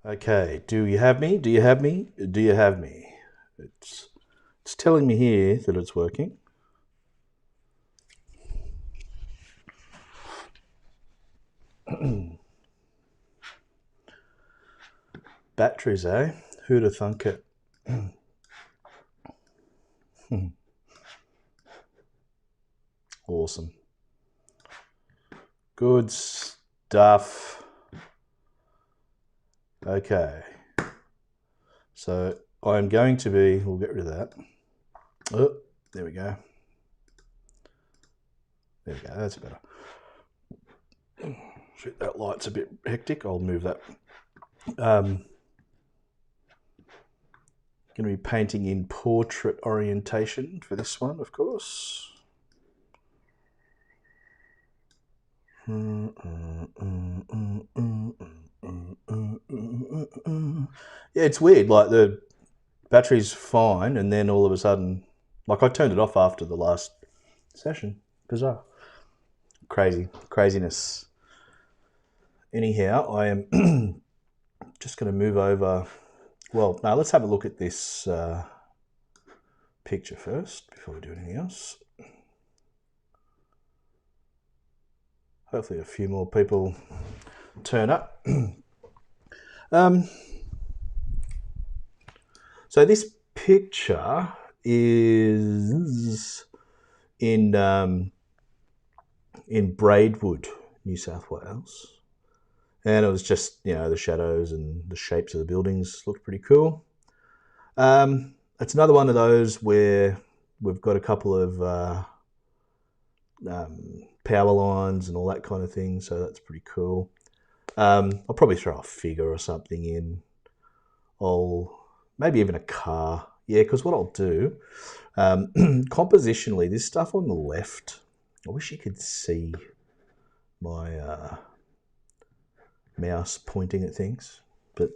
Okay, do you have me? Do you have me? Do you have me? It's telling me here that it's working. Batteries, eh? Who'd have thunk it? Awesome. Good stuff. Okay. So I'm going to be, we'll get rid of that. Oh, there we go. There we go, that's better. Shit, that light's a bit hectic. I'll move that. Going to be painting in portrait orientation for this one, of course. Yeah, it's weird. Like the battery's fine, and then all of a sudden, like I turned it off after the last session. Bizarre. Craziness. Anyhow, I am just going to move over. Well, now let's have a look at this picture first before we do anything else. Hopefully a few more people turn up. So this picture is in Braidwood, New South Wales. And it was just, the shadows and the shapes of the buildings looked pretty cool. It's another one of those where we've got a couple of power lines and all that kind of thing, so that's pretty cool. I'll probably throw a figure or something in. Maybe even a car. Yeah, because what I'll do, compositionally, this stuff on the left, I wish you could see my mouse pointing at things, but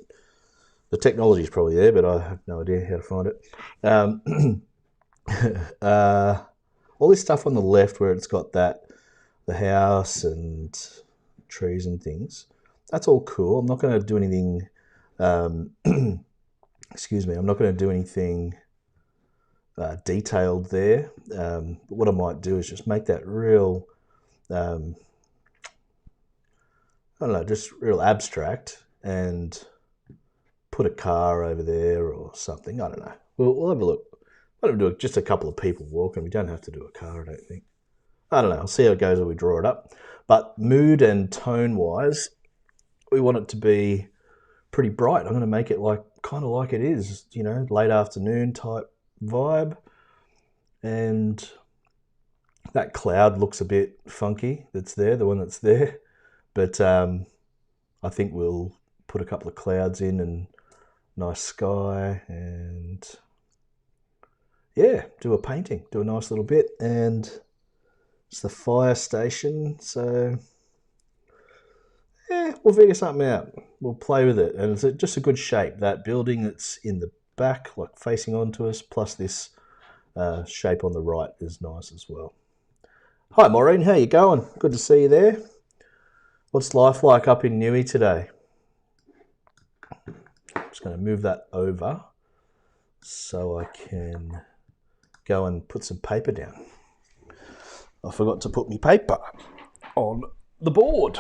the technology is probably there, but I have no idea how to find it. All this stuff on the left where it's got the house and trees and things, that's all cool. I'm not going to do anything, excuse me, I'm not going to do anything detailed there. What I might do is just make that real, I don't know, just real abstract and put a car over there or something. I don't know. We'll have a look. Why don't we do just a couple of people walking? We don't have to do a car, I don't think. I don't know. I'll see how it goes when we draw it up. But mood and tone-wise, we want it to be pretty bright. I'm going to make it kind of like it is, late afternoon type vibe. And that cloud looks a bit funky. That's there, the one that's there. But I think we'll put a couple of clouds in and nice sky and yeah, do a painting, do a nice little bit. And it's the fire station, so yeah, we'll figure something out. We'll play with it, and it's just a good shape. That building that's in the back, like facing onto us, plus this shape on the right is nice as well. Hi Maureen, how you going? Good to see you there. What's life like up in Newey today? I'm just going to move that over so I can go and put some paper down. I forgot to put my paper on the board.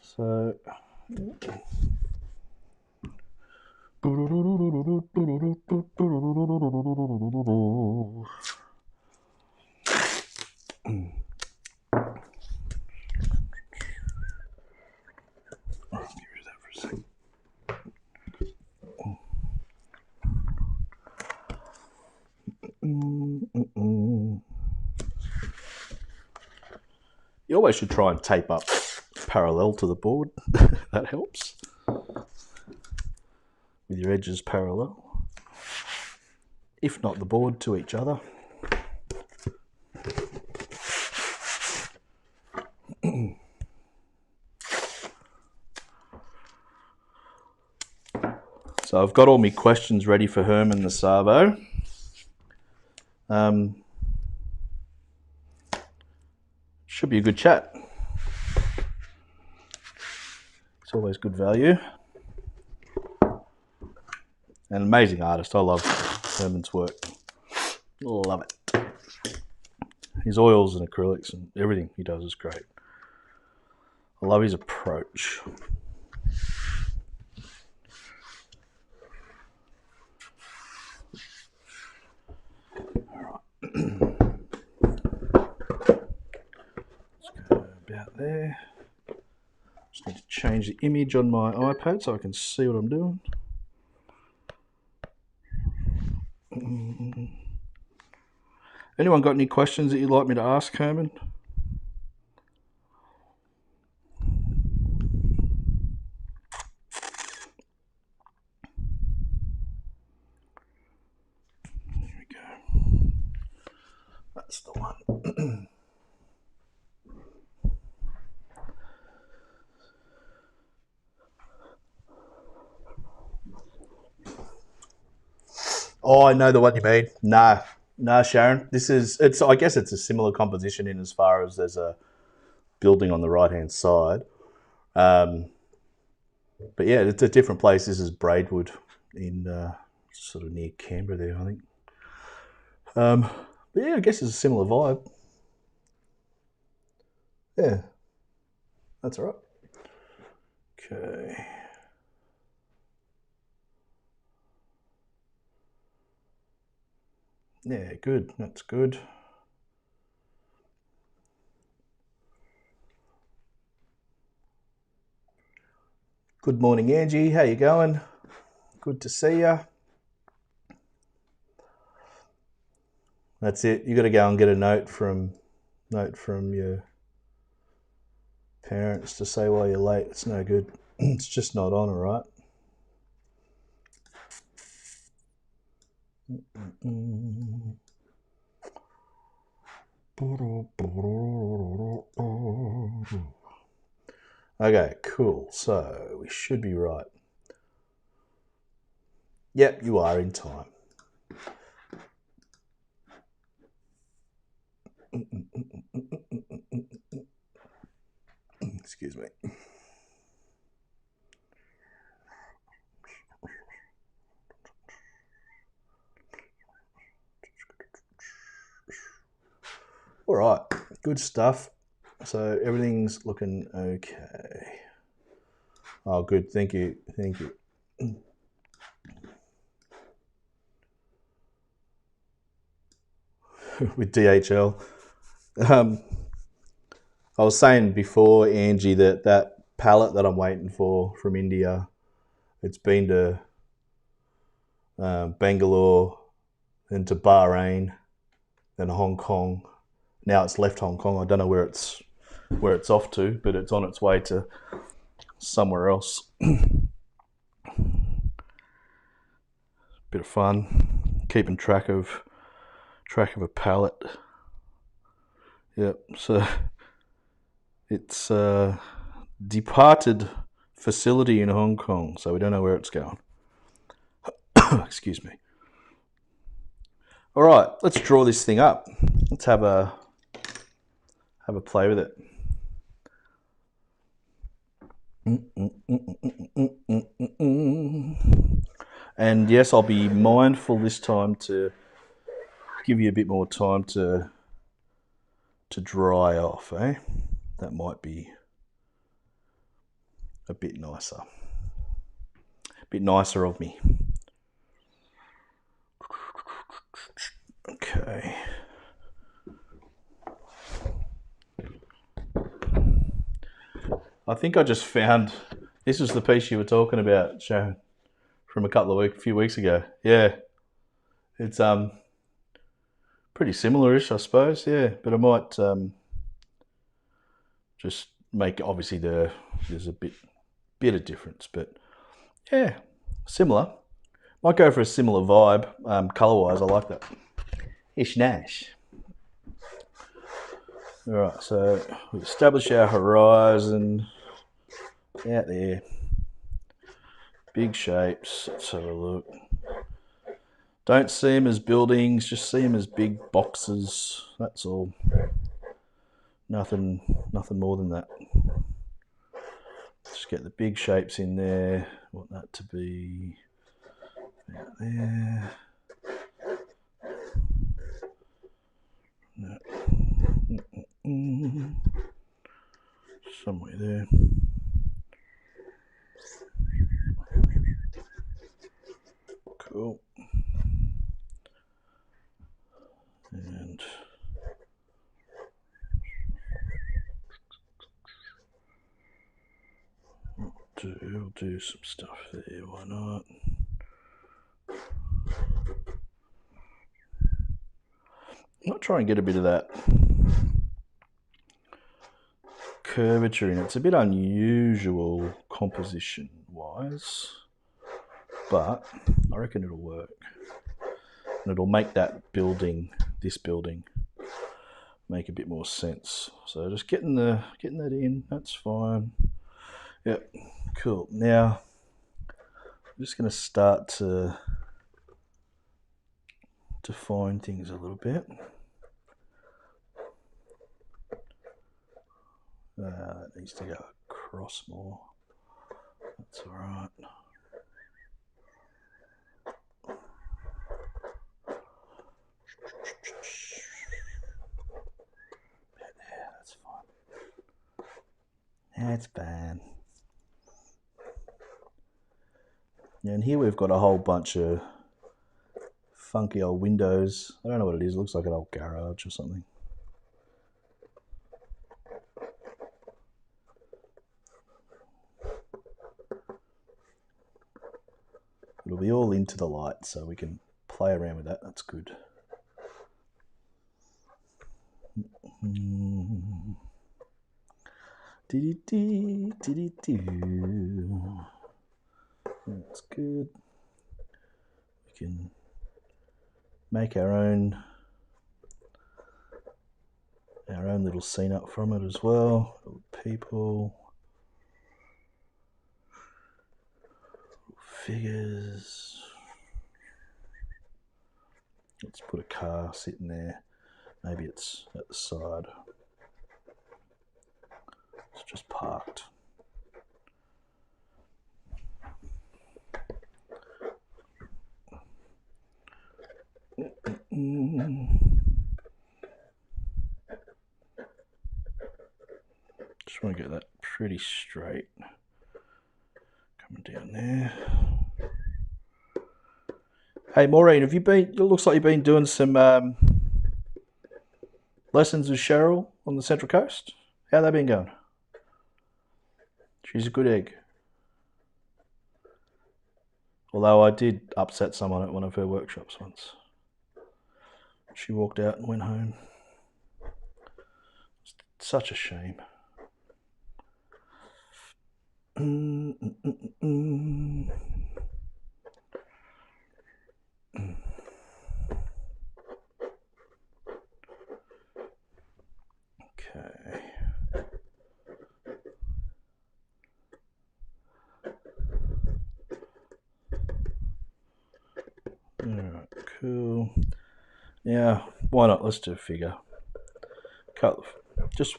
So you always should try and tape up parallel to the board. That helps. With your edges parallel. If not the board to each other. So I've got all my questions ready for Herman the Savo. Should be a good chat. It's all always good value. An amazing artist. I love Herman's work. Love it. His oils and acrylics and everything he does is great. I love his approach. All right. Let's go about there. Just need to change the image on my iPad so I can see what I'm doing. Anyone got any questions that you'd like me to ask, Herman? There we go. That's the one. Oh, I know the one you mean. No, Sharon. I guess it's a similar composition in as far as there's a building on the right-hand side. But yeah, it's a different place. This is Braidwood in sort of near Canberra there, I think. But yeah, I guess it's a similar vibe. Yeah, that's all right. Okay. Yeah, good. That's good. Good morning, Angie. How you going? Good to see you. That's it. You got to go and get a note from your parents to say why you're late. It's no good. It's just not on, all right? Okay, cool. So we should be right. Yep, you are in time. Excuse me. All right, good stuff. So everything's looking okay. Oh, good. Thank you. Thank you. With DHL. I was saying before, Angie, that pallet that I'm waiting for from India, it's been to Bangalore, then to Bahrain, then Hong Kong. Now it's left Hong Kong. I don't know where it's off to, but it's on its way to somewhere else. Bit of fun, keeping track of a pallet. Yep. So it's a departed facility in Hong Kong, so we don't know where it's going. Excuse me. All right, let's draw this thing up. Let's have a play with it. And yes, I'll be mindful this time to give you a bit more time to dry off, eh? That might be a bit nicer. A bit nicer of me. Okay. I think I just found this was the piece you were talking about, Sharon, from a few weeks ago. Yeah, it's pretty similar-ish, I suppose. Yeah, but I might just make obviously there's a bit of difference, but yeah, similar. Might go for a similar vibe, color-wise. I like that. Ish nash. All right, so we establish our horizon out there. Big shapes. Let's have a look. Don't see them as buildings, just see them as big boxes. That's all. Nothing more than that. Just get the big shapes in there. Want that to be out there. No. Somewhere there. Cool. And we'll do some stuff there, why not? I'll try and get a bit of that curvature in it. It's a bit unusual composition wise, but I reckon it'll work. And it'll make that building, this building, make a bit more sense. So just getting that in, that's fine. Yep, cool. Now I'm just going to start to define things a little bit. That needs to go across more. That's all right. Yeah, that's fine. That's bad. And here we've got a whole bunch of funky old windows. I don't know what it is. It looks like an old garage or something. It'll be all into the light, so we can play around with that. That's good. That's good. We can make our own little scene up from it as well. Little people, little figures. Let's put a car sitting there. Maybe it's at the side. It's just parked. Just want to get that pretty straight. Coming down there. Hey Maureen, have you been? It looks like you've been doing some lessons with Cheryl on the Central Coast. How they been going? She's a good egg. Although I did upset someone at one of her workshops once. She walked out and went home. It's such a shame. Okay. Alright, cool. Now, why not? Let's do a figure. Just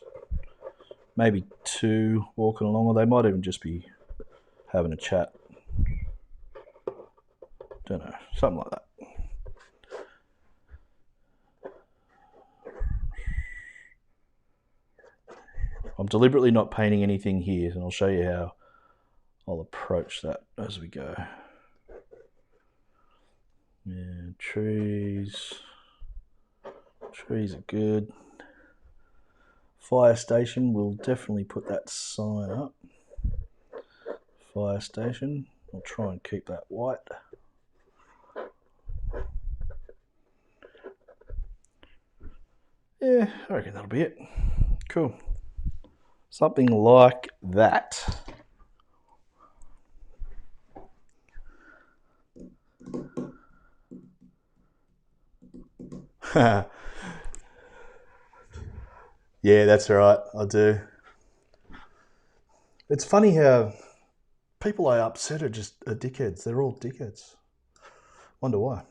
maybe two walking along, or they might even just be having a chat. Don't know, something like that. I'm deliberately not painting anything here, and I'll show you how I'll approach that as we go. Yeah, trees are good. Fire station, we'll definitely put that sign up. Fire station, I'll try and keep that white. Yeah, I reckon that'll be it. Cool. Something like that. Yeah, that's right. I do. It's funny how people I upset are dickheads. They're all dickheads. Wonder why.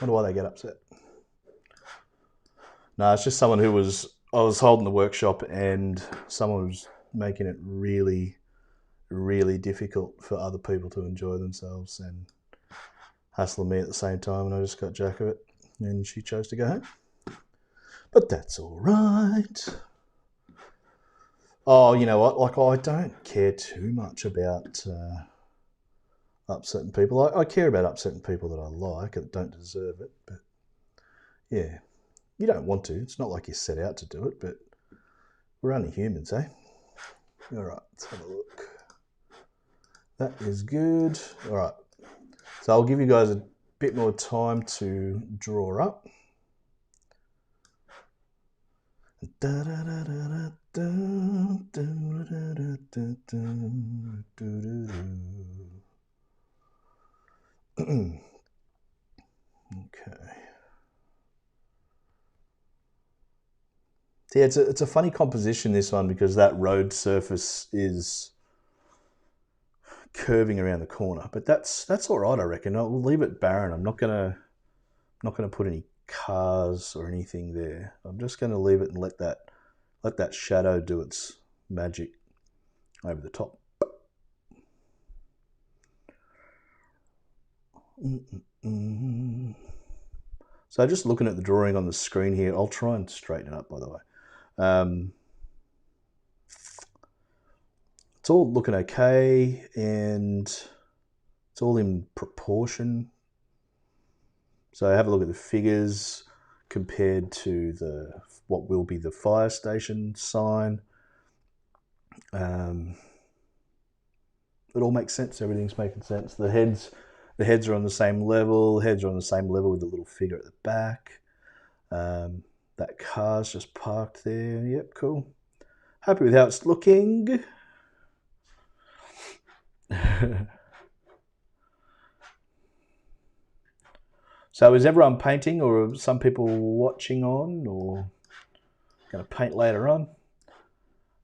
Wonder why they get upset. No, it's just someone I was holding the workshop and someone was making it really really difficult for other people to enjoy themselves and hassle me at the same time, and I just got jack of it, and she chose to go home. But that's all right. Oh, you know what? Like, I don't care too much about upsetting people. I care about upsetting people that I like that don't deserve it. But yeah, you don't want to. It's not like you set out to do it, but we're only humans, eh? All right, let's have a look. That is good. All right. So I'll give you guys a bit more time to draw up. Okay. So yeah, it's a funny composition, this one, because that road surface is curving around the corner, but that's all right, I reckon. We'll leave it barren. I'm not gonna put any cars or anything there. I'm just gonna leave it and let that shadow do its magic over the top. So just looking at the drawing on the screen here, I'll try and straighten it up, by the way. It's all looking okay, and it's all in proportion. So have a look at the figures compared to what will be the fire station sign. It all makes sense. Everything's making sense. The heads are on the same level. The heads are on the same level with the little figure at the back. That car's just parked there. Yep, cool. Happy with how it's looking. So is everyone painting, or are some people watching on, or going to paint later on?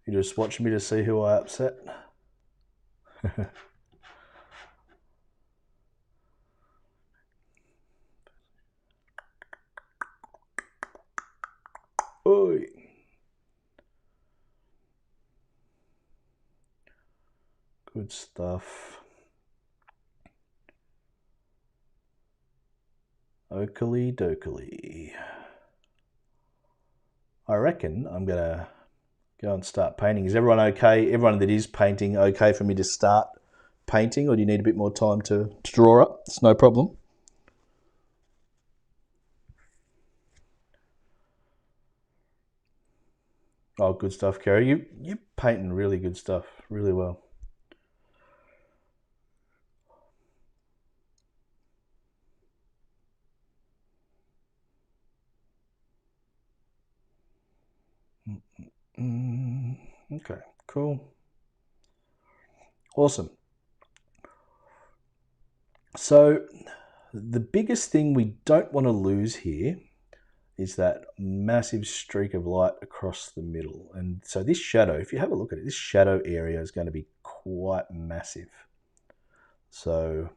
You're just watching me to see who I upset? Oi. Good stuff. Oakley dokley. I reckon I'm going to go and start painting. Is everyone okay? Everyone that is painting okay for me to start painting, or do you need a bit more time to draw up? It's no problem. Oh, good stuff, Kerry. You're painting really good stuff, really well. Okay, cool. Awesome. So the biggest thing we don't want to lose here is that massive streak of light across the middle. And so this shadow, if you have a look at it, this shadow area is going to be quite massive. So,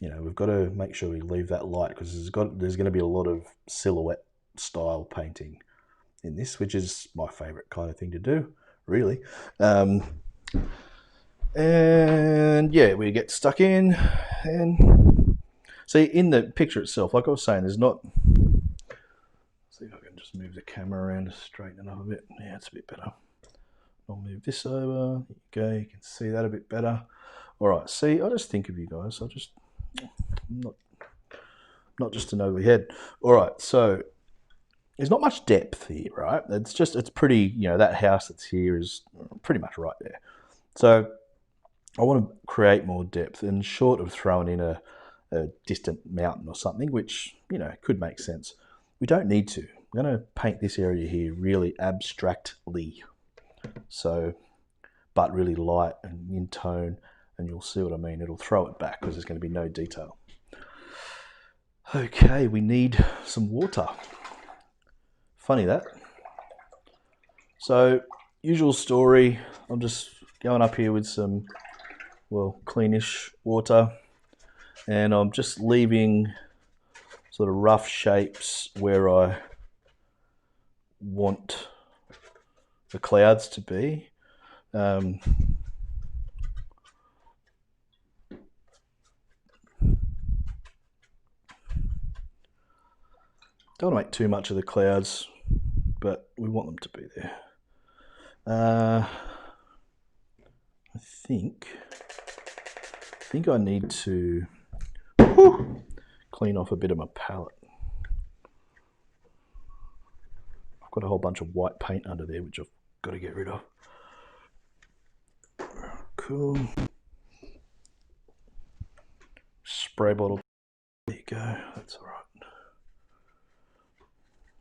you know, we've got to make sure we leave that light, because there's going to be a lot of silhouette style painting in this, which is my favorite kind of thing to do, really. And yeah, we get stuck in, and see in the picture itself, like I was saying, there's not. See if I can just move the camera around to straighten it up a bit. Yeah, it's a bit better. I'll move this over. There you go. You can see that a bit better. All right. See, I just think of you guys. I'm not just an ugly head. All right. So there's not much depth here, right? It's pretty. You know, that house that's here is pretty much right there. So I want to create more depth, and short of throwing in a distant mountain or something, which, you know, could make sense, we don't need to. I'm going to paint this area here really abstractly, so, but really light and in tone, and you'll see what I mean. It'll throw it back because there's going to be no detail. Okay, we need some water. Funny that. So, usual story, I'm just going up here with some, well, cleanish water, and I'm just leaving sort of rough shapes where I want the clouds to be. Don't want to make too much of the clouds, but we want them to be there. I think I need to clean off a bit of my palette. I've got a whole bunch of white paint under there, which I've got to get rid of. Cool. Spray bottle. There you go. That's all right.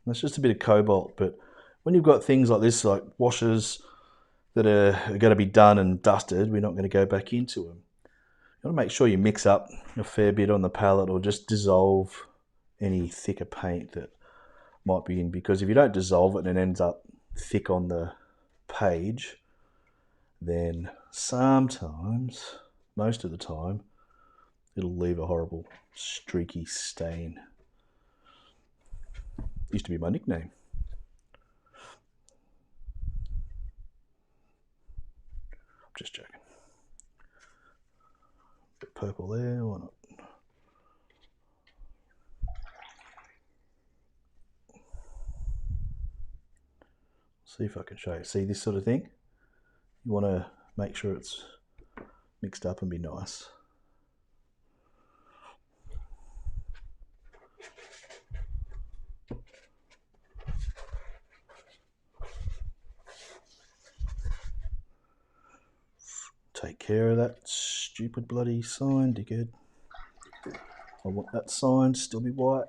That's just a bit of cobalt, but when you've got things like this, like washes that are going to be done and dusted, we're not going to go back into them. You want to make sure you mix up a fair bit on the palette, or just dissolve any thicker paint that might be in, because if you don't dissolve it and it ends up thick on the page, then sometimes, most of the time, it'll leave a horrible streaky stain. Used to be my nickname. Just joking. Bit purple there, why not? See if I can show you. See this sort of thing? You want to make sure it's mixed up and be nice. Take care of that stupid bloody sign, dickhead. I want that sign to still be white.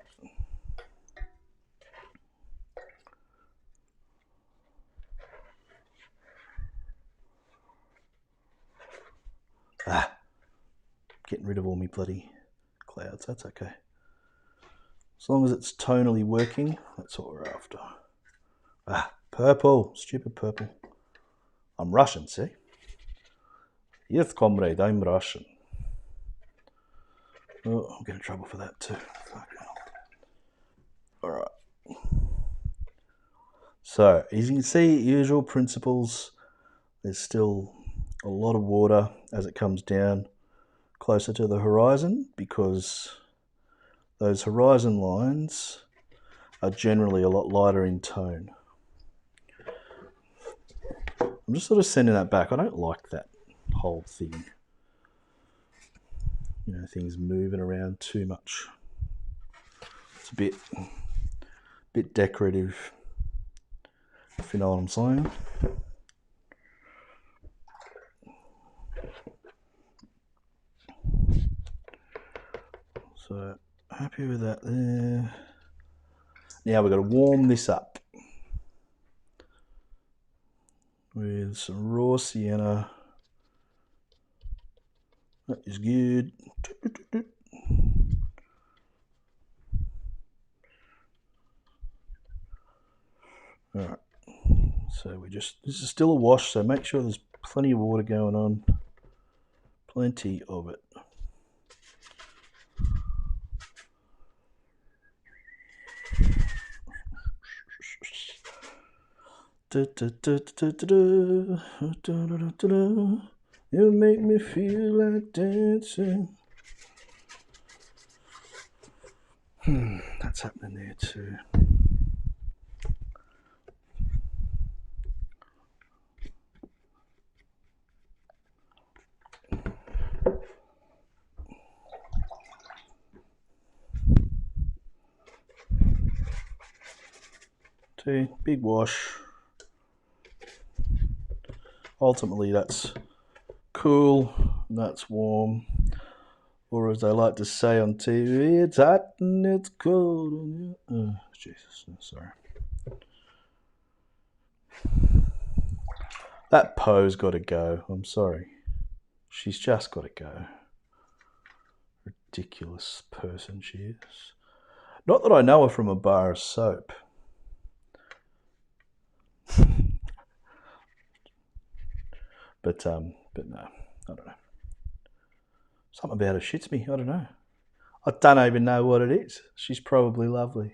Getting rid of all my bloody clouds, that's okay. As long as it's tonally working, that's what we're after. Purple, stupid purple. I'm Russian, see? Yes, comrade, I'm Russian. Oh, I'll get in trouble for that too. Alright. So, as you can see, usual principles. There's still a lot of water as it comes down closer to the horizon, because those horizon lines are generally a lot lighter in tone. I'm just sort of sending that back. I don't like that whole thing. You know, things moving around too much. It's a bit decorative, if you know what I'm saying. So, happy with that there. Now we've got to warm this up with some raw sienna. That is good. Alright, so this is still a wash, so make sure there's plenty of water going on. Plenty of it. You make me feel like dancing. That's happening there too. See, big wash. Ultimately, that's cool, that's warm. Or as I like to say on TV, it's hot and it's cold. Oh, Jesus, no, sorry. That Poe's got to go. I'm sorry. She's just got to go. Ridiculous person she is. Not that I know her from a bar of soap. But no, I don't know. Something about her shits me. I don't know. I don't even know what it is. She's probably lovely.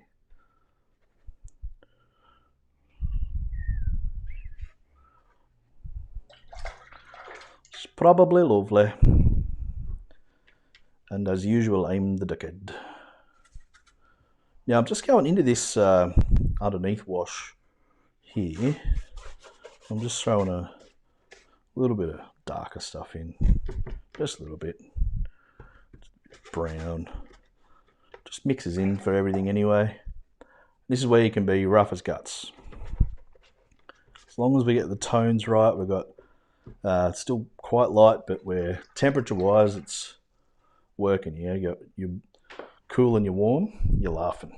She's probably lovely. And as usual, I'm the dickhead. Now I'm just going into this underneath wash here. I'm just throwing a little bit of darker stuff in, just a little bit, brown. Just mixes in for everything anyway. This is where you can be rough as guts. As long as we get the tones right, we've got still quite light, but where temperature-wise it's working. Yeah, you're cool and you're warm, you're laughing.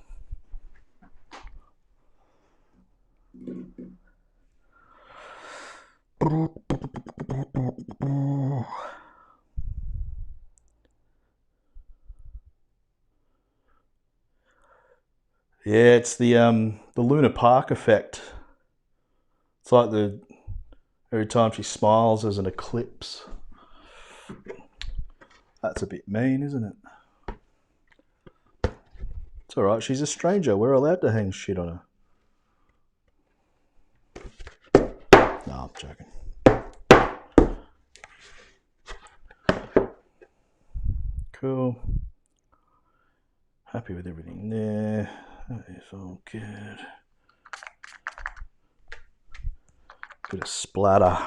Yeah, it's the Luna Park effect. It's like every time she smiles there's an eclipse. That's a bit mean, isn't it? It's all right. She's a stranger. We're allowed to hang shit on her. No, I'm joking. Cool. Happy with everything there. That is all good. Bit of splatter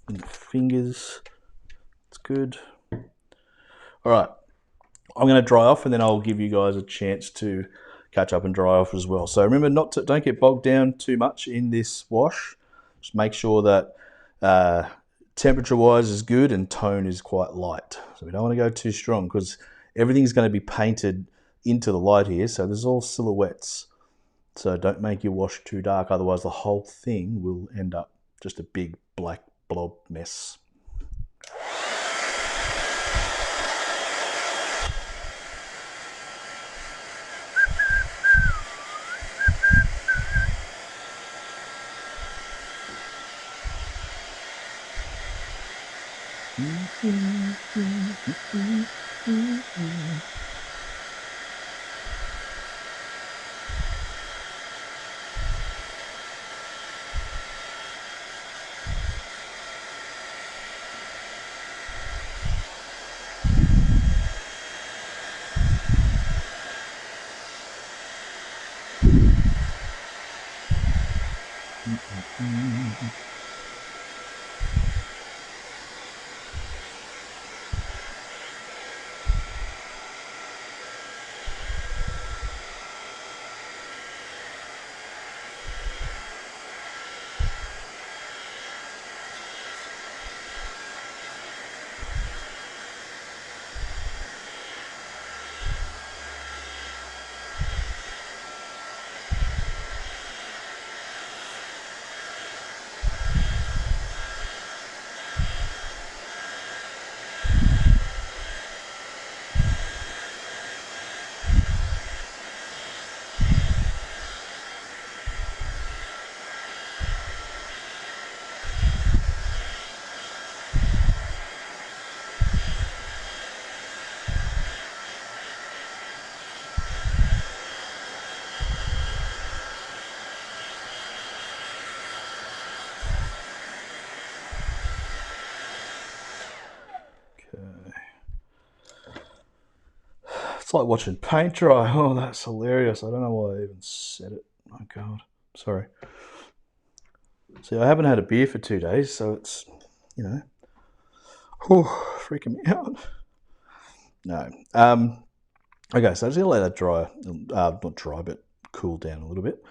in the fingers. It's good. All right. I'm going to dry off, and then I'll give you guys a chance to catch up and dry off as well. So remember, don't get bogged down too much in this wash. Just make sure that temperature-wise is good and tone is quite light. So we don't want to go too strong because everything's going to be painted into the light here. So there's all silhouettes. So don't make your wash too dark, otherwise the whole thing will end up just a big black blob mess. It's like watching paint dry. Oh, that's hilarious. I don't know why I even said it. Oh, God. Sorry. See, I haven't had a beer for 2 days, so it's, freaking me out. No. Okay, so I'm just going to let that dry. Not dry, but cool down a little bit.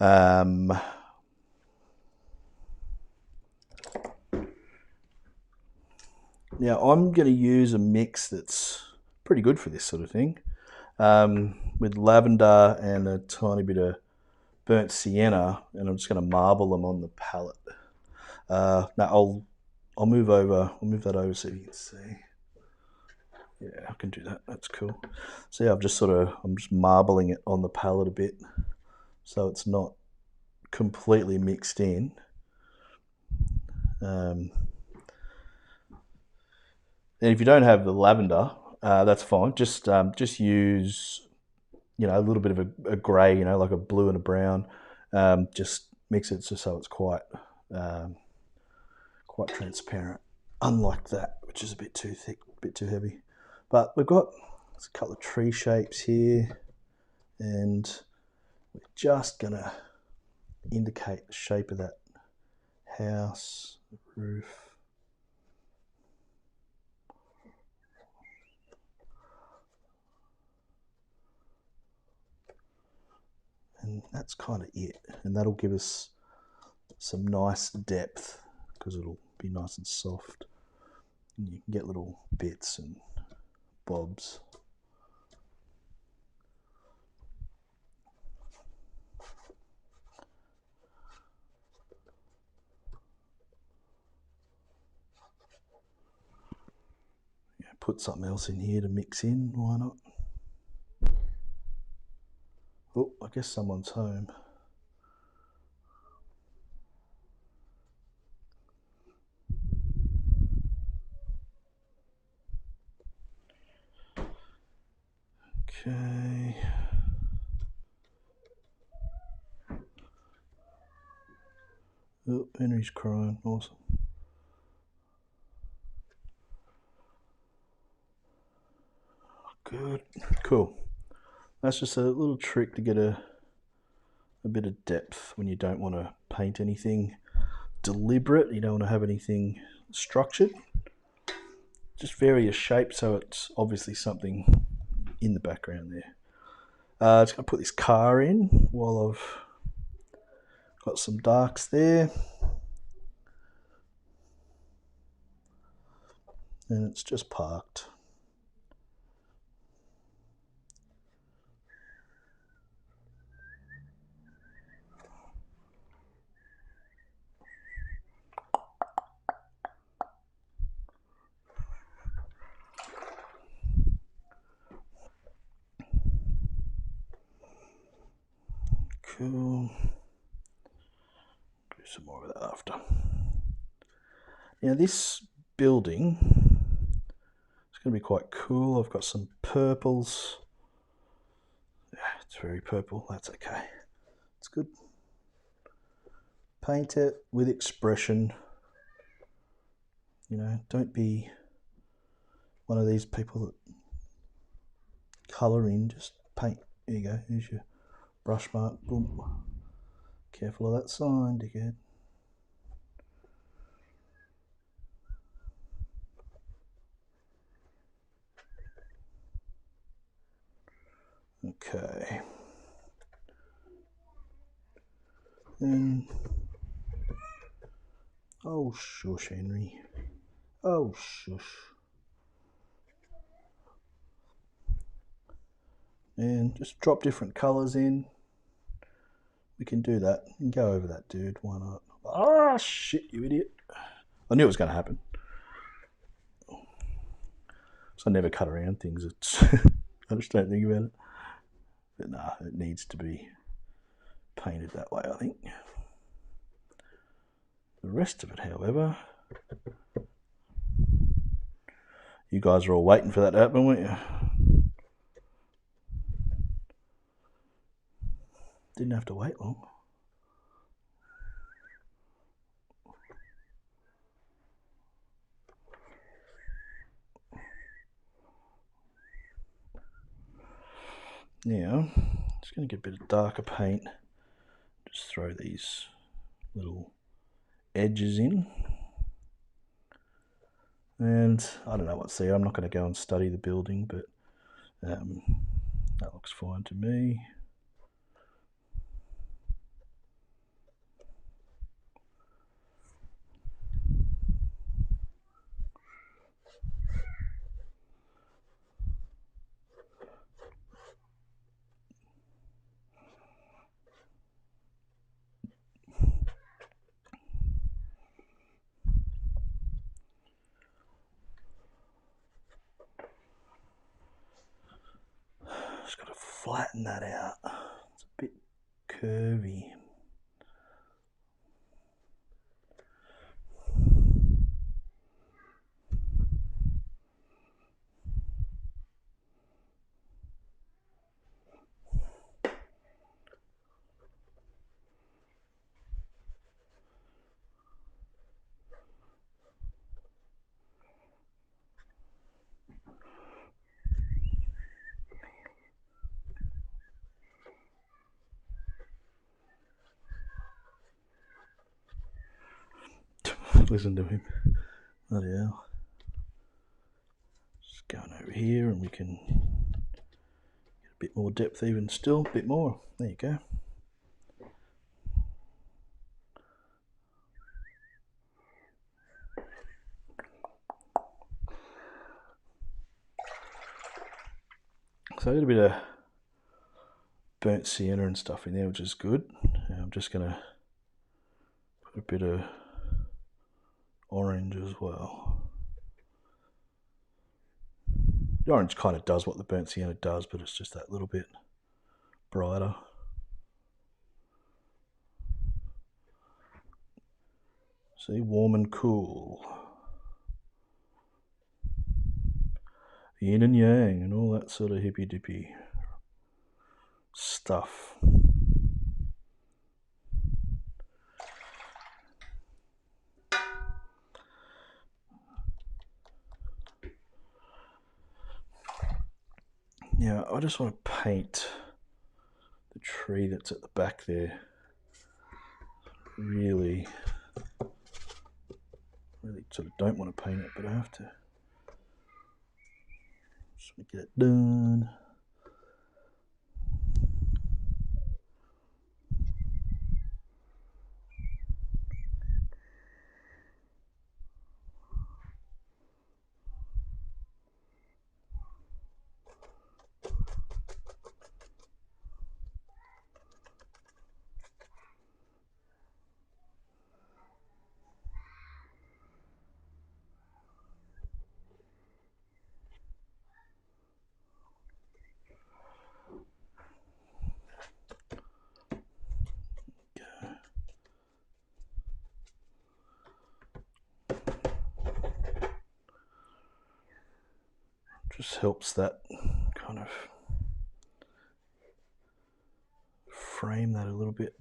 Now, I'm going to use a mix that's pretty good for this sort of thing, with lavender and a tiny bit of burnt sienna, and I'm just going to marble them on the palette. Now I'll move over. I'll move that over so you can see. Yeah, I can do that. That's cool. See, I'm just marbling it on the palette a bit, so it's not completely mixed in. And if you don't have the lavender, that's fine. Just use a little bit of a grey, like a blue and a brown. Just mix it so it's quite transparent. Unlike that, which is a bit too thick, a bit too heavy. But we've got a couple of tree shapes here. and we're just going to indicate the shape of that house, the roof. And that's kind of it. And that'll give us some nice depth because it'll be nice and soft. And you can get little bits and bobs. Yeah, put something else in here to mix in, why not? Oh, I guess someone's home. Okay. Oh, Henry's crying. Awesome. Good. Cool. That's just a little trick to get a bit of depth when you don't want to paint anything deliberate. You don't want to have anything structured. Just vary your shape so it's obviously something in the background there. Just going to put this car in while I've got some darks there. And it's just parked. Cool. Do some more of that after. Now this building is going to be quite cool. I've got some purples. Yeah, it's very purple. That's okay. It's good. Paint it with expression. You know, don't be one of these people that colour in, just paint. There you go. Here's your brush mark. Boom. Careful of that sign, dickhead. Okay. Then, oh shush, Henry. Oh shush. And just drop different colours in. We can do that. You can go over that, dude. Why not? Ah, shit, you idiot. I knew it was going to happen. So I never cut around things. It's I just don't think about it. But nah, it needs to be painted that way, I think. The rest of it, however, you guys are all waiting for that to happen, weren't you? Didn't have to wait long. Now, just going to get a bit of darker paint. Just throw these little edges in. And I don't know what's there. I'm not going to go and study the building, but that looks fine to me. Just got to flatten that out. It's a bit curvy. Listen to him. Bloody hell. Just going over here and we can get a bit more depth even still, a bit more. There you go. So I got a bit of burnt sienna and stuff in there, which is good. And I'm just going to put a bit of orange as well. The orange kind of does what the burnt sienna does, but it's just that little bit brighter. See, warm and cool. Yin and yang and all that sort of hippy dippy stuff. Now I just want to paint the tree that's at the back there. Really sort of don't want to paint it, but I have to. Just want to get it done. Just helps that kind of frame that a little bit.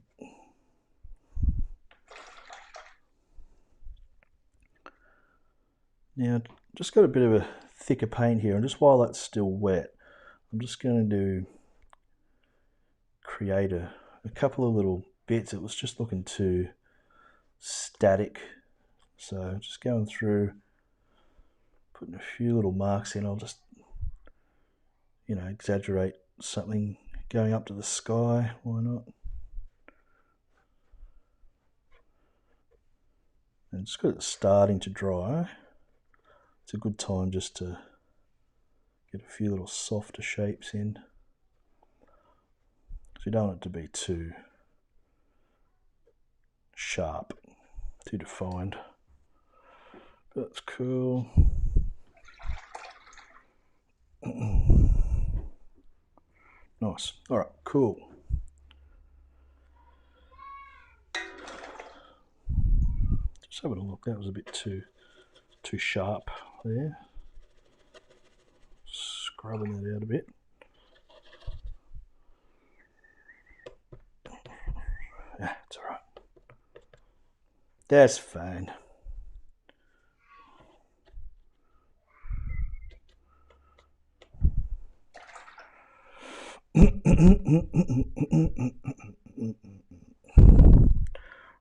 Now, just got a bit of a thicker paint here, and just while that's still wet, I'm just going to create a couple of little bits. It was just looking too static, so just going through, putting a few little marks in. I'll just, exaggerate something going up to the sky. Why not? And just because it's starting to dry, it's a good time just to get a few little softer shapes in. So you don't want it to be too sharp, too defined. That's cool. Nice. All right, cool. Just having a look. That was a bit too sharp there. Scrubbing that out a bit. Yeah, it's all right. That's fine.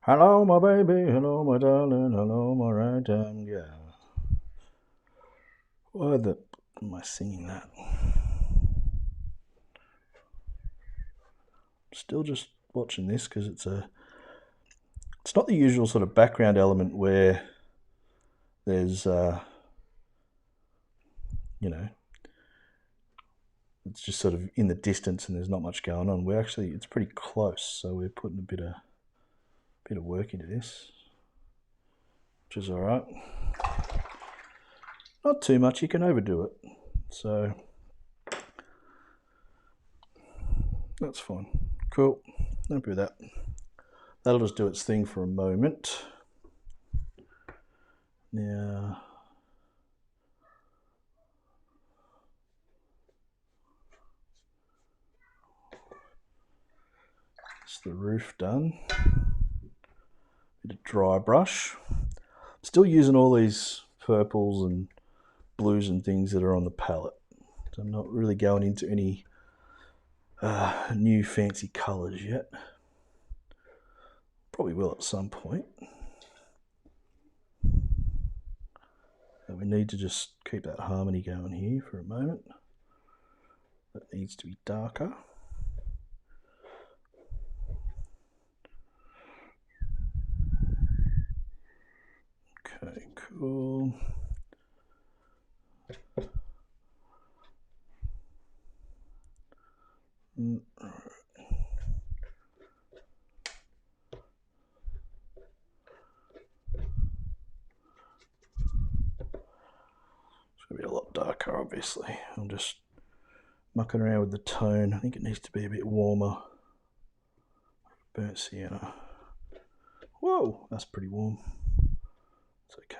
Hello, my baby. Hello, my darling. Hello, my right-time gal. Why am I singing that? Still just watching this because it's not the usual sort of background element where there's it's just sort of in the distance and there's not much going on. It's pretty close, so we're putting a bit of work into this, which is all right. Not too much, you can overdo it, so that's fine. Cool, happy with that. That'll just do its thing for a moment. Now, it's the roof done. Bit of dry brush. Still using all these purples and blues and things that are on the palette. So I'm not really going into any new fancy colours yet. Probably will at some point. So we need to just keep that harmony going here for a moment. That needs to be darker. Okay, cool. It's going to be a lot darker, obviously. I'm just mucking around with the tone. I think it needs to be a bit warmer. Burnt sienna. Whoa, that's pretty warm. It's okay.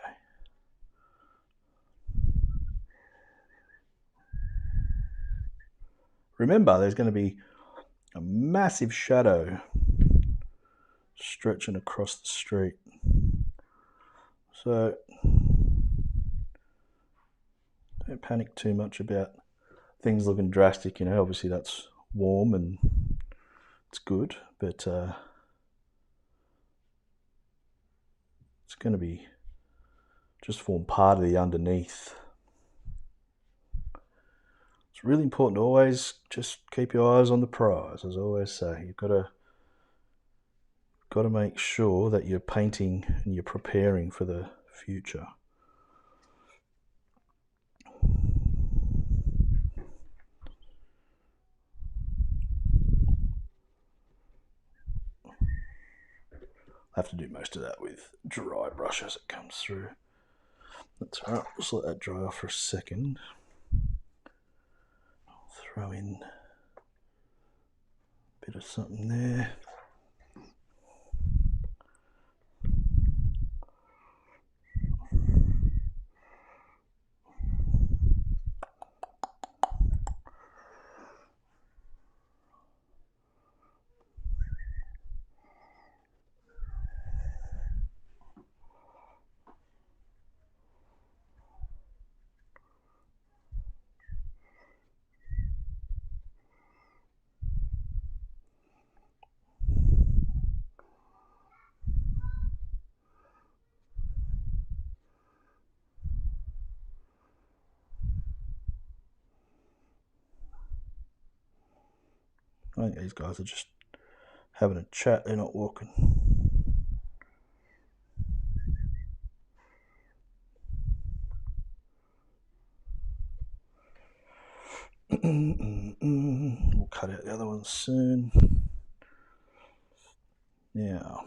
Remember, there's going to be a massive shadow stretching across the street. So don't panic too much about things looking drastic. You know, obviously that's warm and it's good, but it's going to be just form part of the underneath. It's really important to always just keep your eyes on the prize, as I always say. You've got to make sure that you're painting and you're preparing for the future. I have to do most of that with dry brush as it comes through. That's all right, just let that dry off for a second. I'll throw in a bit of something there. I think these guys are just having a chat, they're not walking. We'll cut out the other ones soon. Now,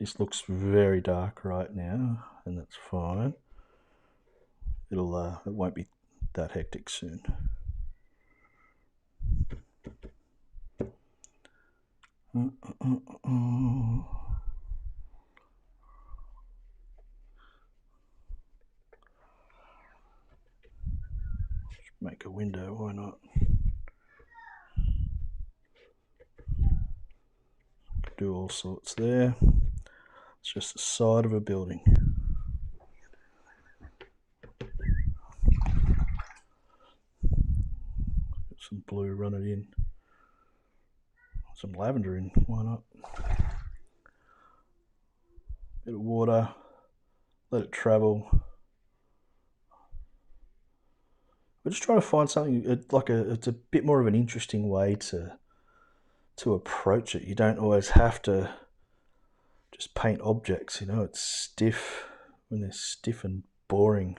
this looks very dark right now, and that's fine. It won't be that hectic soon. Make a window, why not? Do all sorts there. It's just the side of a building. Get some blue, run it in. Some lavender in, why not? Bit of water, let it travel. We're just trying to find something it's a bit more of an interesting way to approach it. You don't always have to just paint objects, you know, it's stiff when they're stiff and boring.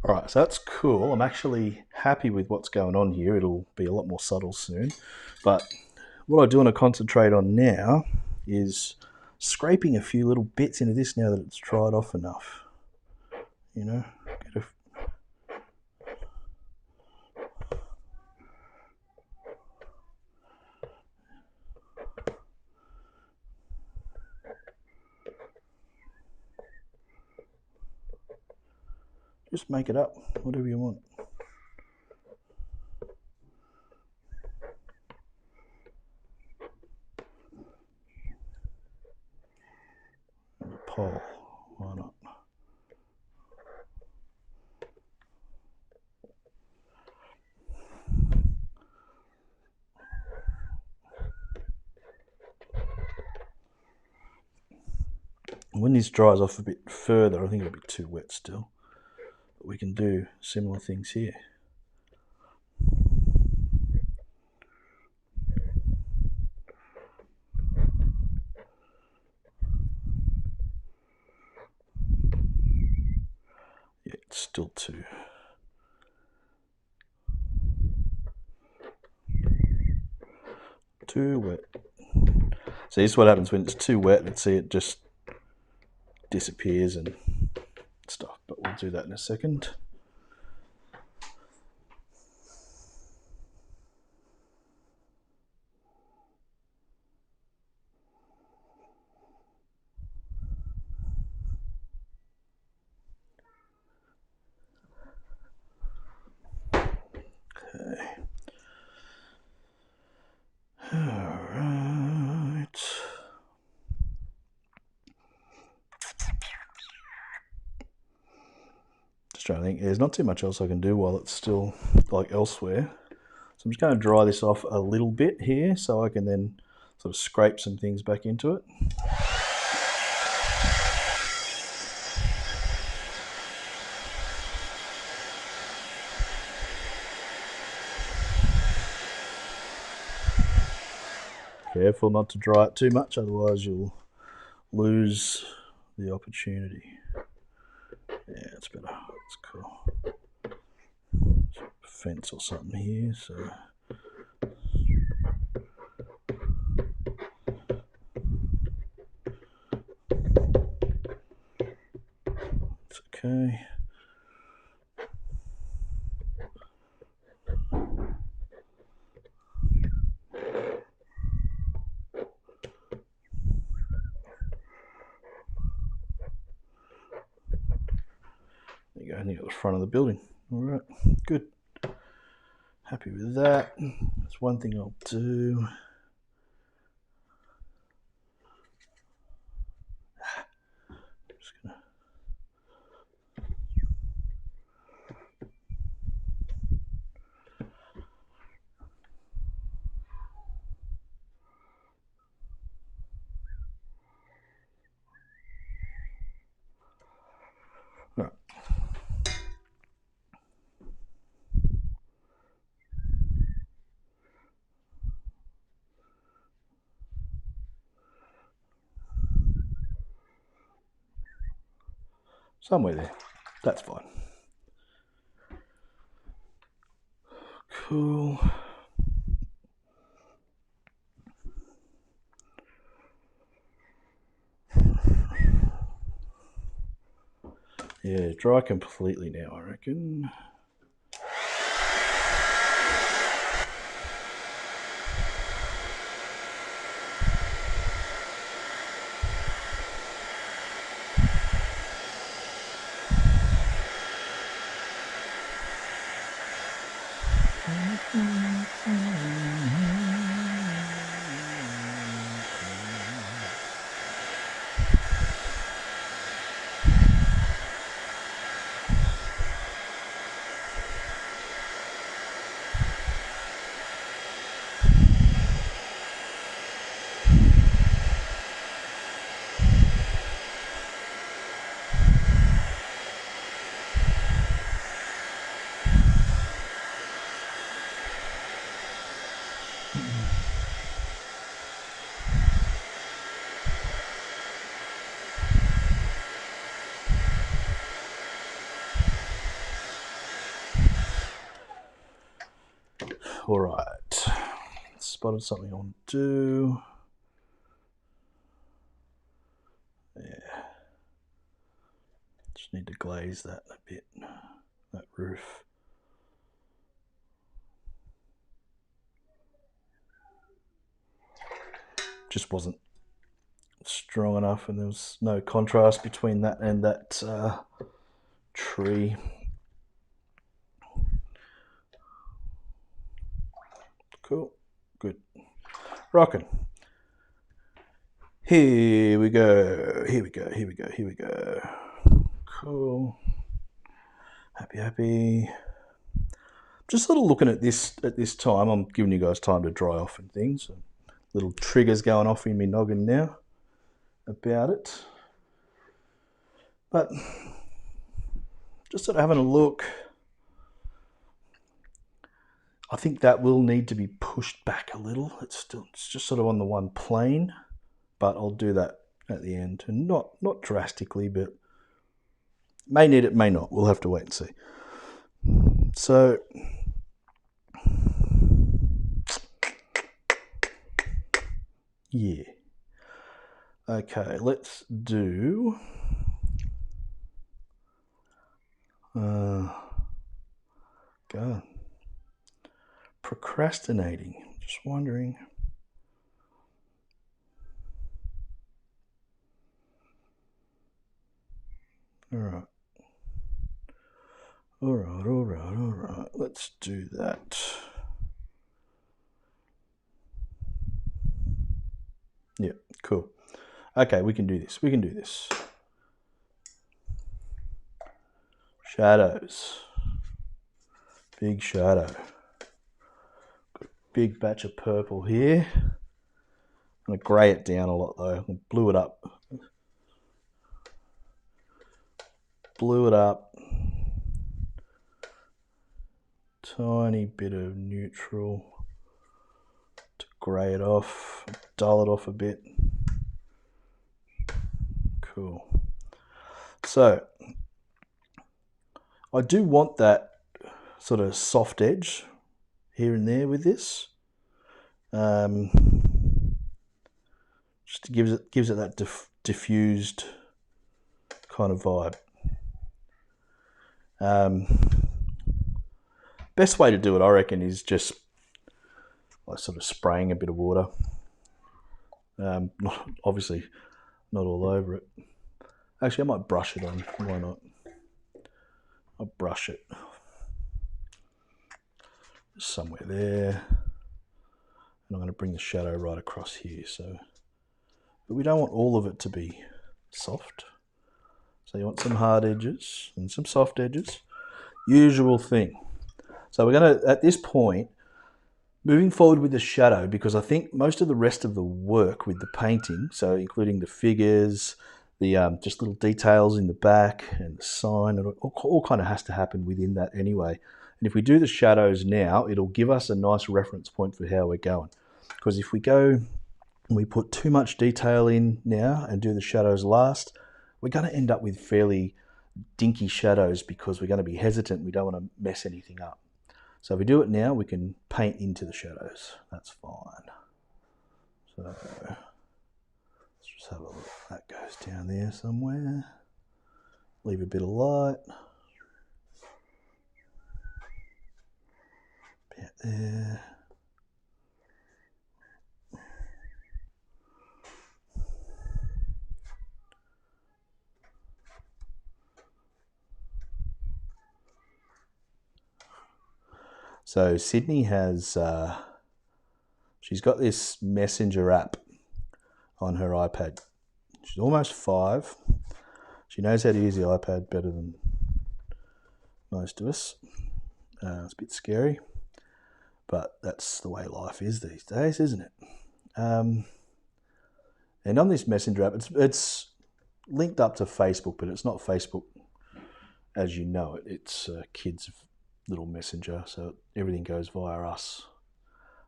All right, so that's cool. I'm actually happy with what's going on here. It'll be a lot more subtle soon. But what I do want to concentrate on now is scraping a few little bits into this now that it's dried off enough. You know, just make it up, whatever you want. Pole, why not? When this dries off a bit further, I think it'll be too wet still. But we can do similar things here. Yeah, it's still too wet. So this is what happens when it's too wet. Let's see, it just disappears and stuff, but we'll do that in a second. Okay. All right. Just trying to think. There's not too much else I can do while it's still like elsewhere. So I'm just going to dry this off a little bit here so I can then sort of scrape some things back into it. Careful not to dry it too much, otherwise you'll lose the opportunity. Yeah, it's better. It's cool. Fence or something here, so it's okay. There you go, and you got the front of the building. All right, good. Happy with that. That's one thing I'll do. Just gonna all right. Somewhere there. That's fine. Cool. Yeah, dry completely now, I reckon. All right, spotted something I want to do. glaze that a bit, that roof. Just wasn't strong enough, and there was no contrast between that and that tree. Cool, good, rocking. Here we go. Here we go. Here we go. Here we go. Cool. Happy. Just sort of looking at this time. I'm giving you guys time to dry off and things. Little triggers going off in me noggin now about it. But just sort of having a look. I think that will need to be pushed back a little. It's just sort of on the one plane, but I'll do that at the end, and not drastically, but may need it, may not. We'll have to wait and see. So yeah. Okay, let's do God. Procrastinating. Just wondering. All right. Let's do that. Yeah, cool. Okay, we can do this. Shadows. Big shadow. Got a big batch of purple here. I'm going to grey it down a lot though. I blew it up. Tiny bit of neutral to grey it off, dull it off a bit. Cool. So I do want that sort of soft edge here and there with this, just gives it that diffused kind of vibe. Best way to do it, I reckon, is just like sort of spraying a bit of water. Obviously not all over it. Actually, I might brush it on. Why not? I'll brush it somewhere there. And I'm going to bring the shadow right across here. But we don't want all of it to be soft. So you want some hard edges and some soft edges. Usual thing. So we're going to, at this point, moving forward with the shadow, because I think most of the rest of the work with the painting, so including the figures, the just little details in the back and the sign, and all kind of has to happen within that anyway. And if we do the shadows now, it'll give us a nice reference point for how we're going. Because if we go and we put too much detail in now and do the shadows last, we're going to end up with fairly dinky shadows because we're going to be hesitant. We don't want to mess anything up. So if we do it now, we can paint into the shadows. That's fine. So let's just have a look. That goes down there somewhere. Leave a bit of light. About there. So Sydney has, she's got this messenger app on her iPad. She's almost 5. She knows how to use the iPad better than most of us. It's a bit scary, but that's the way life is these days, isn't it? And on this messenger app, it's linked up to Facebook, but it's not Facebook as you know it. It's kids' little messenger, so everything goes via us.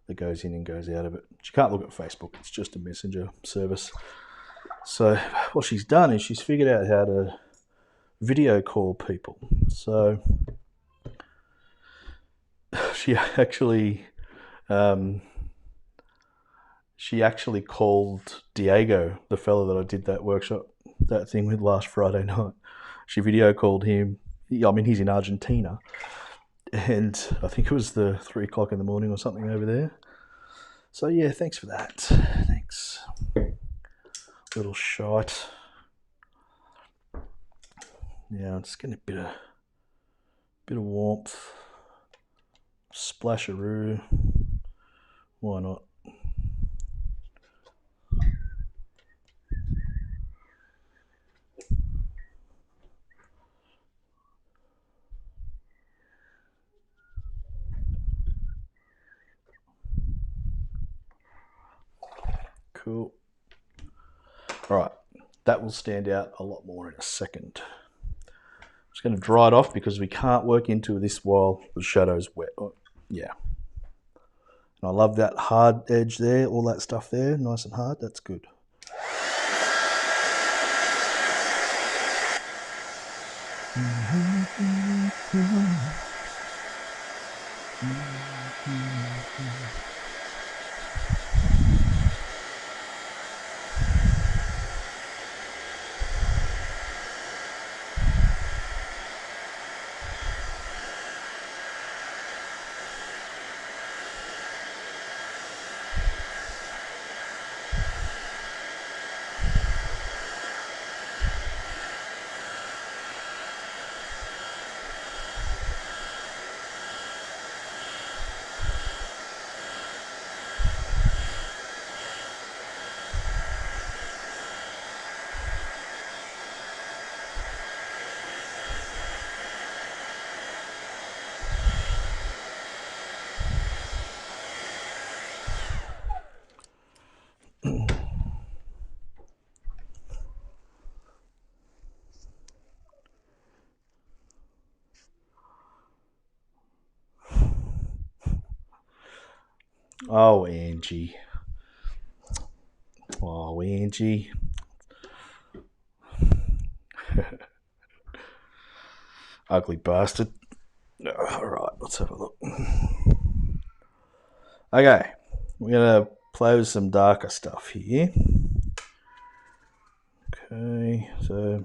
That goes in and goes out of it. She can't look at Facebook. It's just a messenger service. So what she's done is she's figured out how to video call people. So she actually called Diego, the fellow that I did that workshop, that thing with last Friday night. She video called him. I mean, he's in Argentina, and I think it was the 3 o'clock in the morning or something over there. So yeah, thanks for that. Thanks, little shite. Yeah, I'm just getting a bit of warmth. Splasheroo. Why not? Cool. All right, that will stand out a lot more in a second. I'm just going to dry it off because we can't work into this while the shadow's wet. Oh, yeah. And I love that hard edge there, all that stuff there, nice and hard. That's good. Oh, Angie. Oh, Angie. Ugly bastard. All right, let's have a look. Okay, we're going to play with some darker stuff here. Okay, so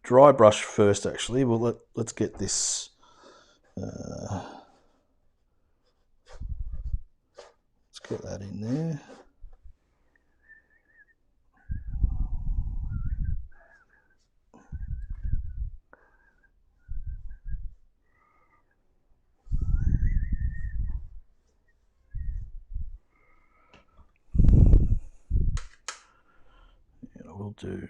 dry brush first, actually. Well, let's get this. Let's get that in there. Yeah, we'll do.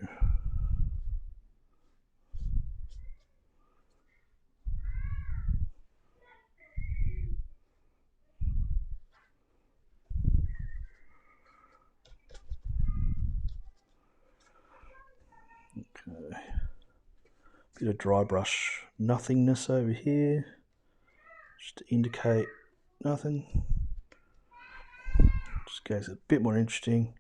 Okay. Bit of dry brush nothingness over here, just to indicate nothing. Just goes a bit more interesting.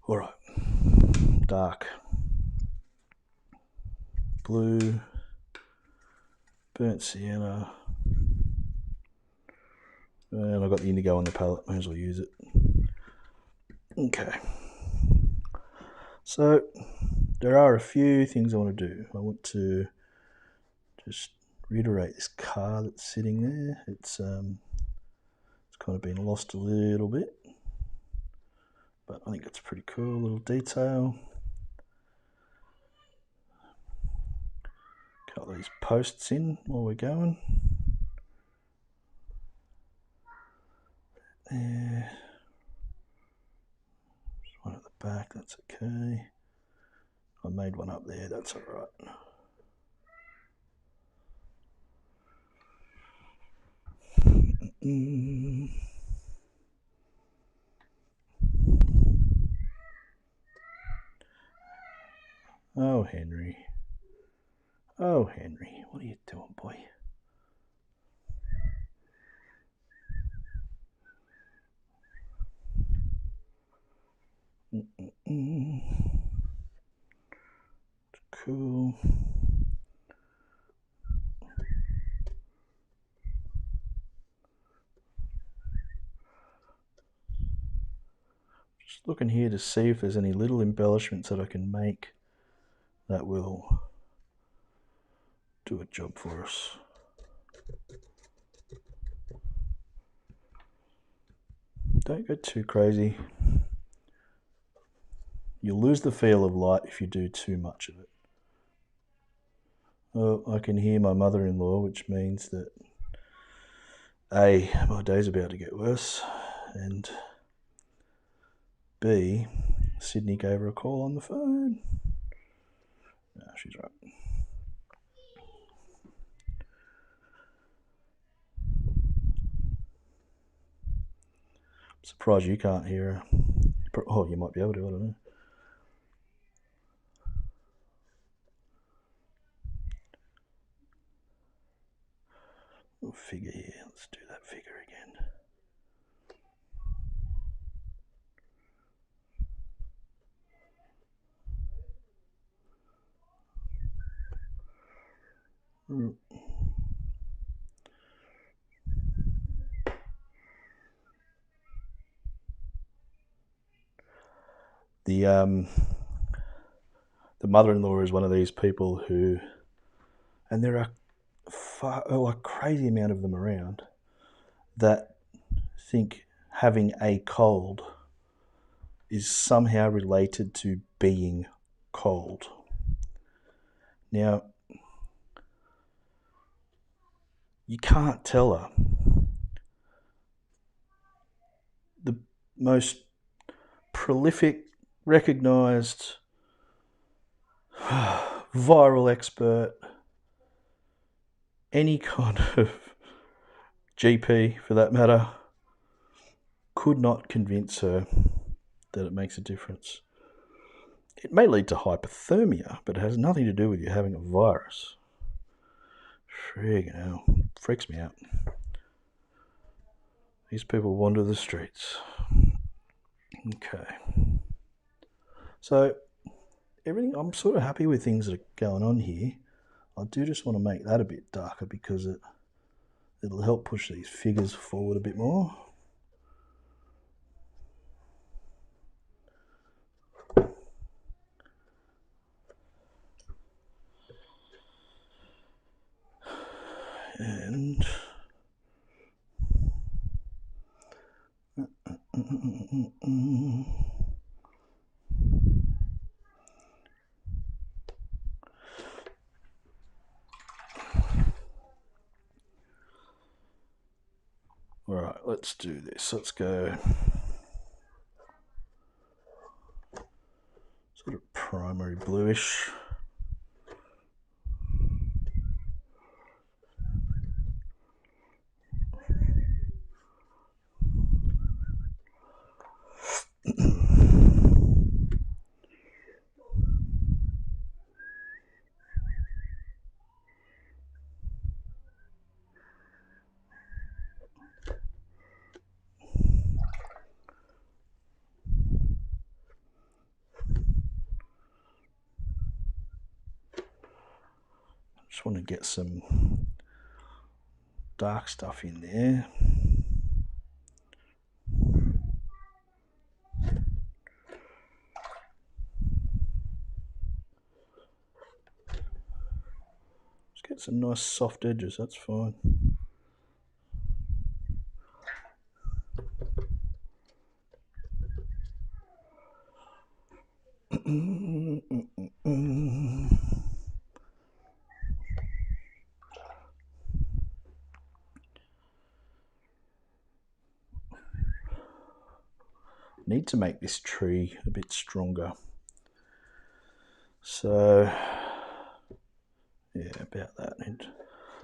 All right, dark blue, burnt sienna, and I've got the indigo on the palette, may as well use it. Okay, so there are a few things I want to do. I want to just reiterate this car that's sitting there. It's kind of been lost a little bit, but I think it's pretty cool little detail. Cut these posts in while we're going. There. There's one at the back, that's okay. I made one up there, that's alright. Oh, Henry. Oh, Henry, what are you doing, boy? Cool. Just looking here to see if there's any little embellishments that I can make that will do a job for us. Don't go too crazy. You'll lose the feel of light if you do too much of it. Oh, I can hear my mother-in-law, which means that A, my day's about to get worse, and B, Sydney gave her a call on the phone. No, she's right. I'm surprised you can't hear her. Oh, you might be able to, I don't know. Little figure here. Let's do that figure again. The mother-in-law is one of these people who, and there are a crazy amount of them around, that think having a cold is somehow related to being cold. Now, you can't tell her. The most prolific, recognised, viral expert, any kind of GP for that matter, could not convince her that it makes a difference. It may lead to hypothermia, but it has nothing to do with you having a virus. Friggin' hell. Freaks me out. These people wander the streets. Okay. So, everything, I'm sort of happy with things that are going on here. I do just want to make that a bit darker because it'll help push these figures forward a bit more. And all right, let's do this. Let's go sort of primary bluish. Just want to get some dark stuff in there. Just get some nice soft edges, that's fine. Need to make this tree a bit stronger. So, yeah, about that. And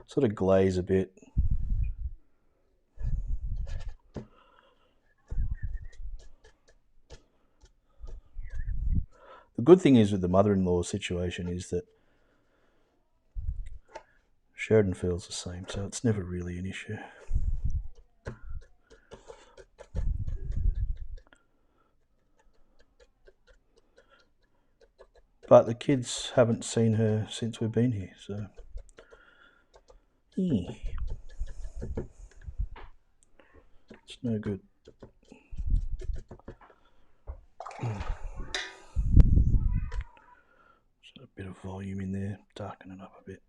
sort of glaze a bit. The good thing is with the mother-in-law situation is that Sheridan feels the same, so it's never really an issue. But the kids haven't seen her since we've been here, so... It's no good. volume in there, darken it up a bit.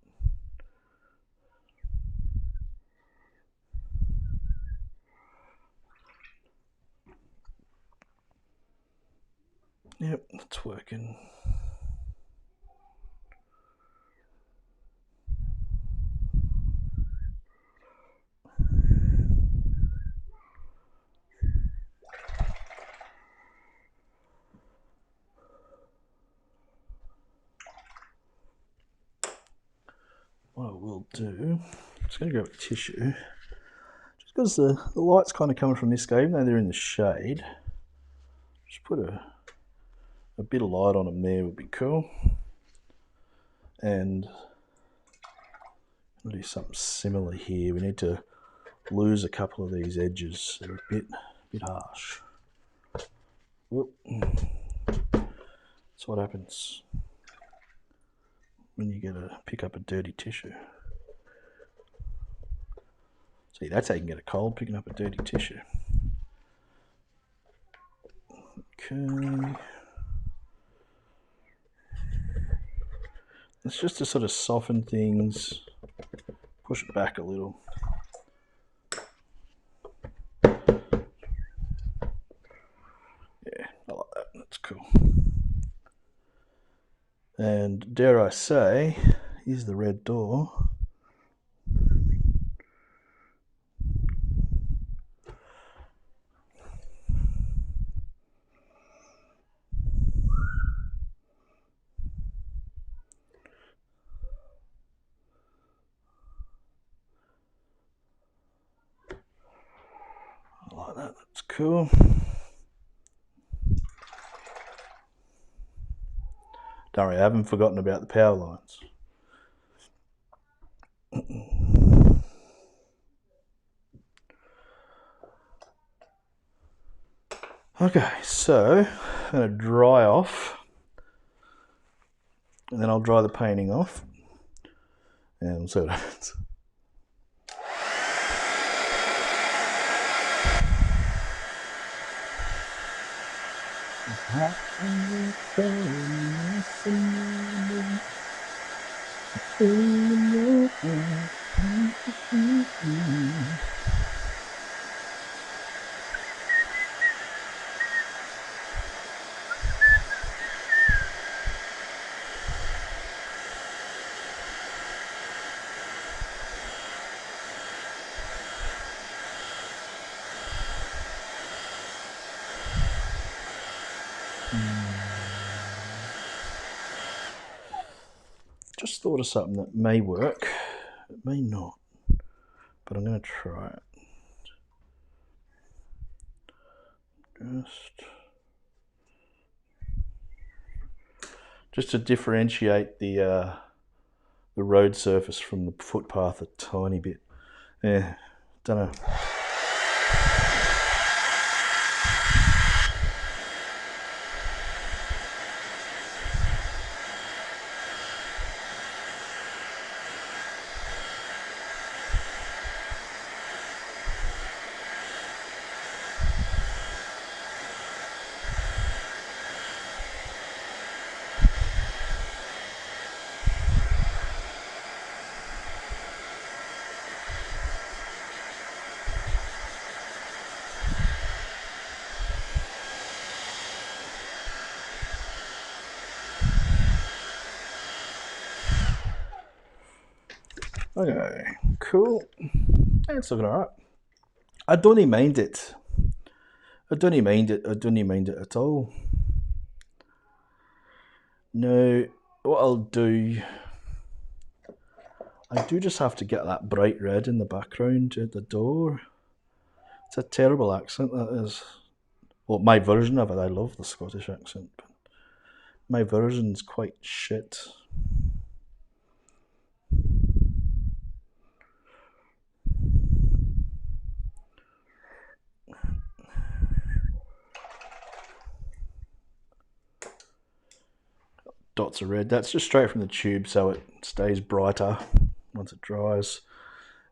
Yep, it's working. What I will do, I'm just going to grab a tissue, just because the light's kind of coming from this guy, even though they're in the shade. Just put a bit of light on them there would be cool. And I'll do something similar here. We need to lose a couple of these edges. They're a bit harsh. Whoop. That's what happens when you pick up a dirty tissue. See, that's how you can get a cold, picking up a dirty tissue. Okay. It's just to sort of soften things, push it back a little. Yeah, I like that. That's cool. And dare I say, here's the red door. I like that. That's cool. Don't worry, I haven't forgotten about the power lines. Okay, so I'm going to dry off, and then I'll dry the painting off, and we'll see what happens. Just thought of something that may work. It may not, but I'm going to try it. Just to differentiate the road surface from the footpath a tiny bit. Yeah, don't know. Okay, cool. It's looking alright. I don't even mind it. I don't even mind it at all. Now, what I'll do, I do just have to get that bright red in the background at the door. It's a terrible accent, that is. Well, my version of it, I love the Scottish accent, but my version's quite shit. Dots of red. That's just straight from the tube, so it stays brighter once it dries.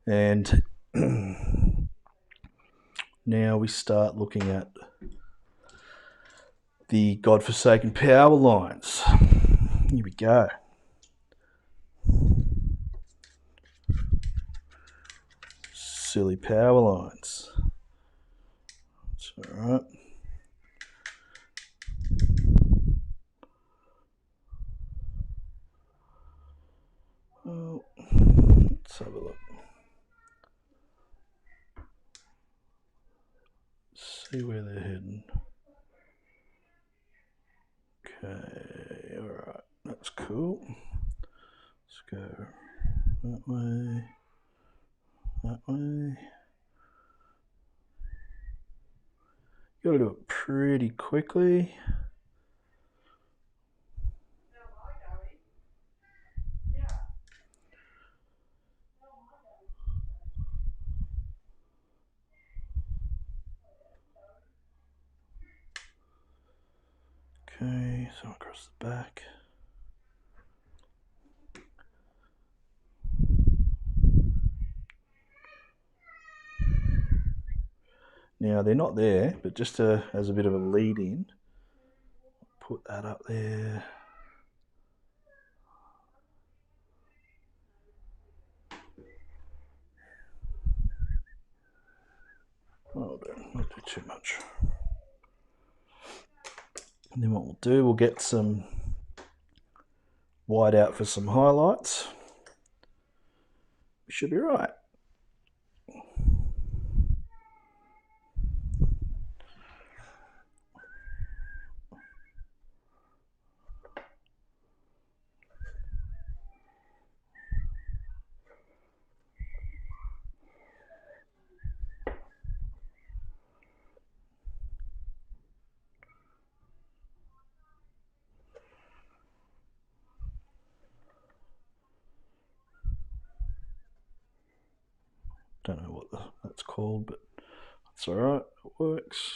And now we start looking at the godforsaken power lines. Here we go. silly power lines. It's all right. Well, let's have a look. See where they're heading. Okay, all right, that's cool. Let's go that way, that way. You gotta do it pretty quickly. Okay, so across the back. Now they're not there, but just as a bit of a lead in, put that up there. Oh, not do too much. And then what we'll do, we'll get some white out for some highlights. We should be right. Don't know what that's called, but that's all right. It works.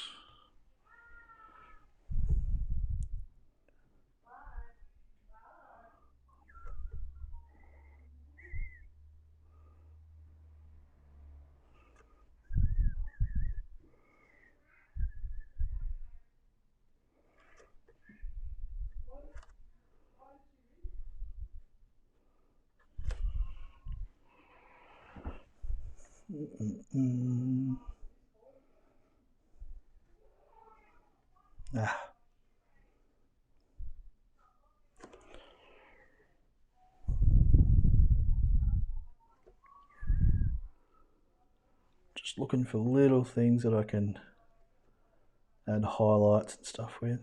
Ah. Just looking for little things that I can add highlights and stuff with.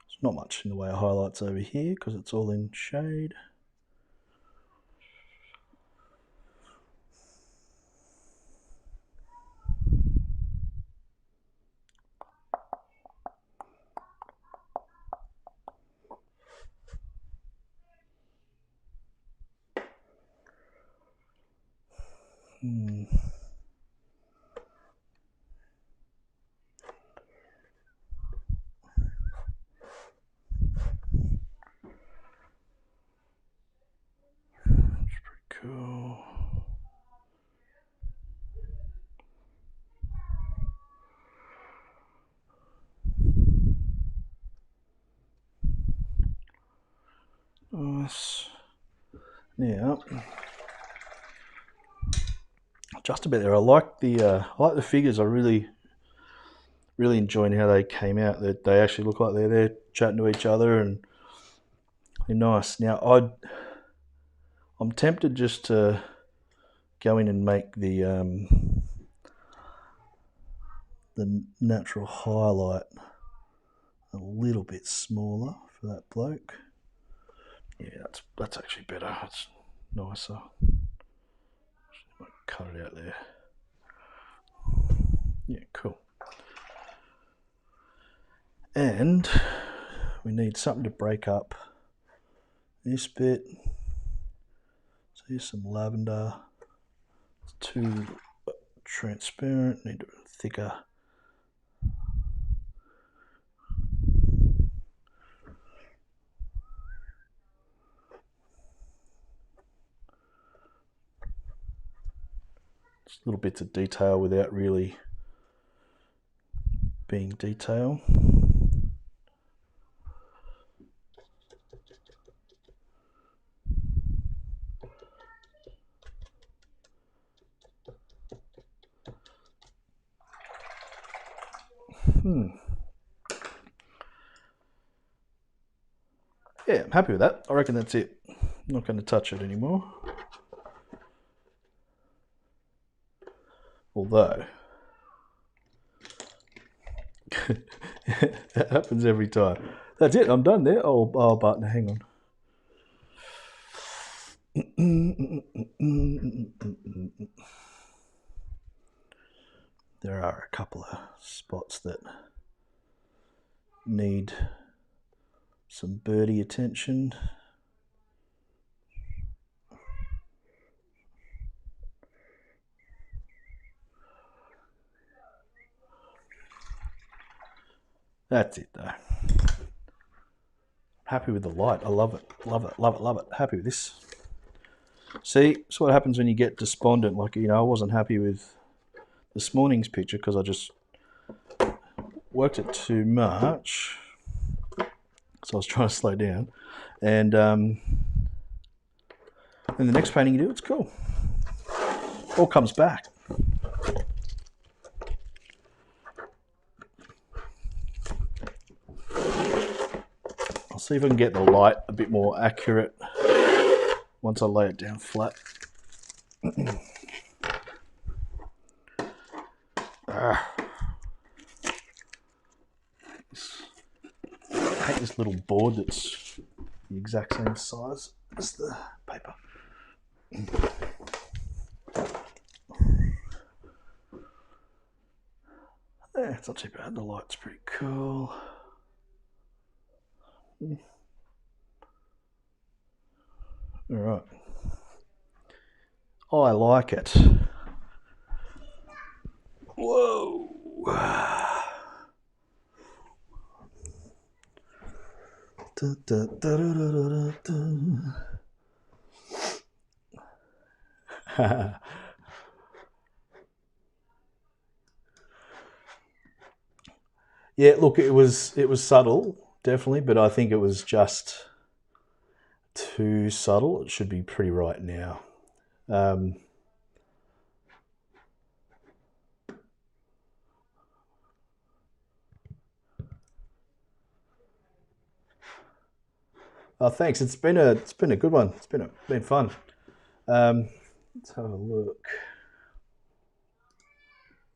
There's not much in the way of highlights over here because it's all in shade. That's pretty cool. Nice. Now, just about there. I like the figures. I really enjoying how they came out. That they actually look like they're there chatting to each other, and they're nice. Now, I'm tempted just to go in and make the natural highlight a little bit smaller for that bloke. Yeah, that's actually better. That's nicer. Might cut it out there. Yeah, cool. And we need something to break up this bit. So here's some lavender. It's too transparent. Need a thicker. Just little bits of detail without really being detail. Yeah, I'm happy with that. I reckon that's it. I'm not going to touch it anymore. Although, that happens every time. That's it, I'm done there. Oh, but hang on. There are a couple of spots that need some birdie attention. That's it though. Happy with the light. I love it. Love it. Love it. Love it. Happy with this. See, it's what happens when you get despondent. Like, I wasn't happy with this morning's picture because I just worked it too much. So I was trying to slow down. And then the next painting you do, it's cool. All comes back. I'll see if I can get the light a bit more accurate once I lay it down flat. I hate this little board that's the exact same size as the paper. Yeah, it's not too bad. The light's pretty cool. All right. I like it. Whoa. Da, da, da, da, da, da. Yeah, look, it was subtle, definitely, but I think it was just too subtle. It should be pretty right now. Oh, thanks. It's been a good one. It's been fun. Let's have a look.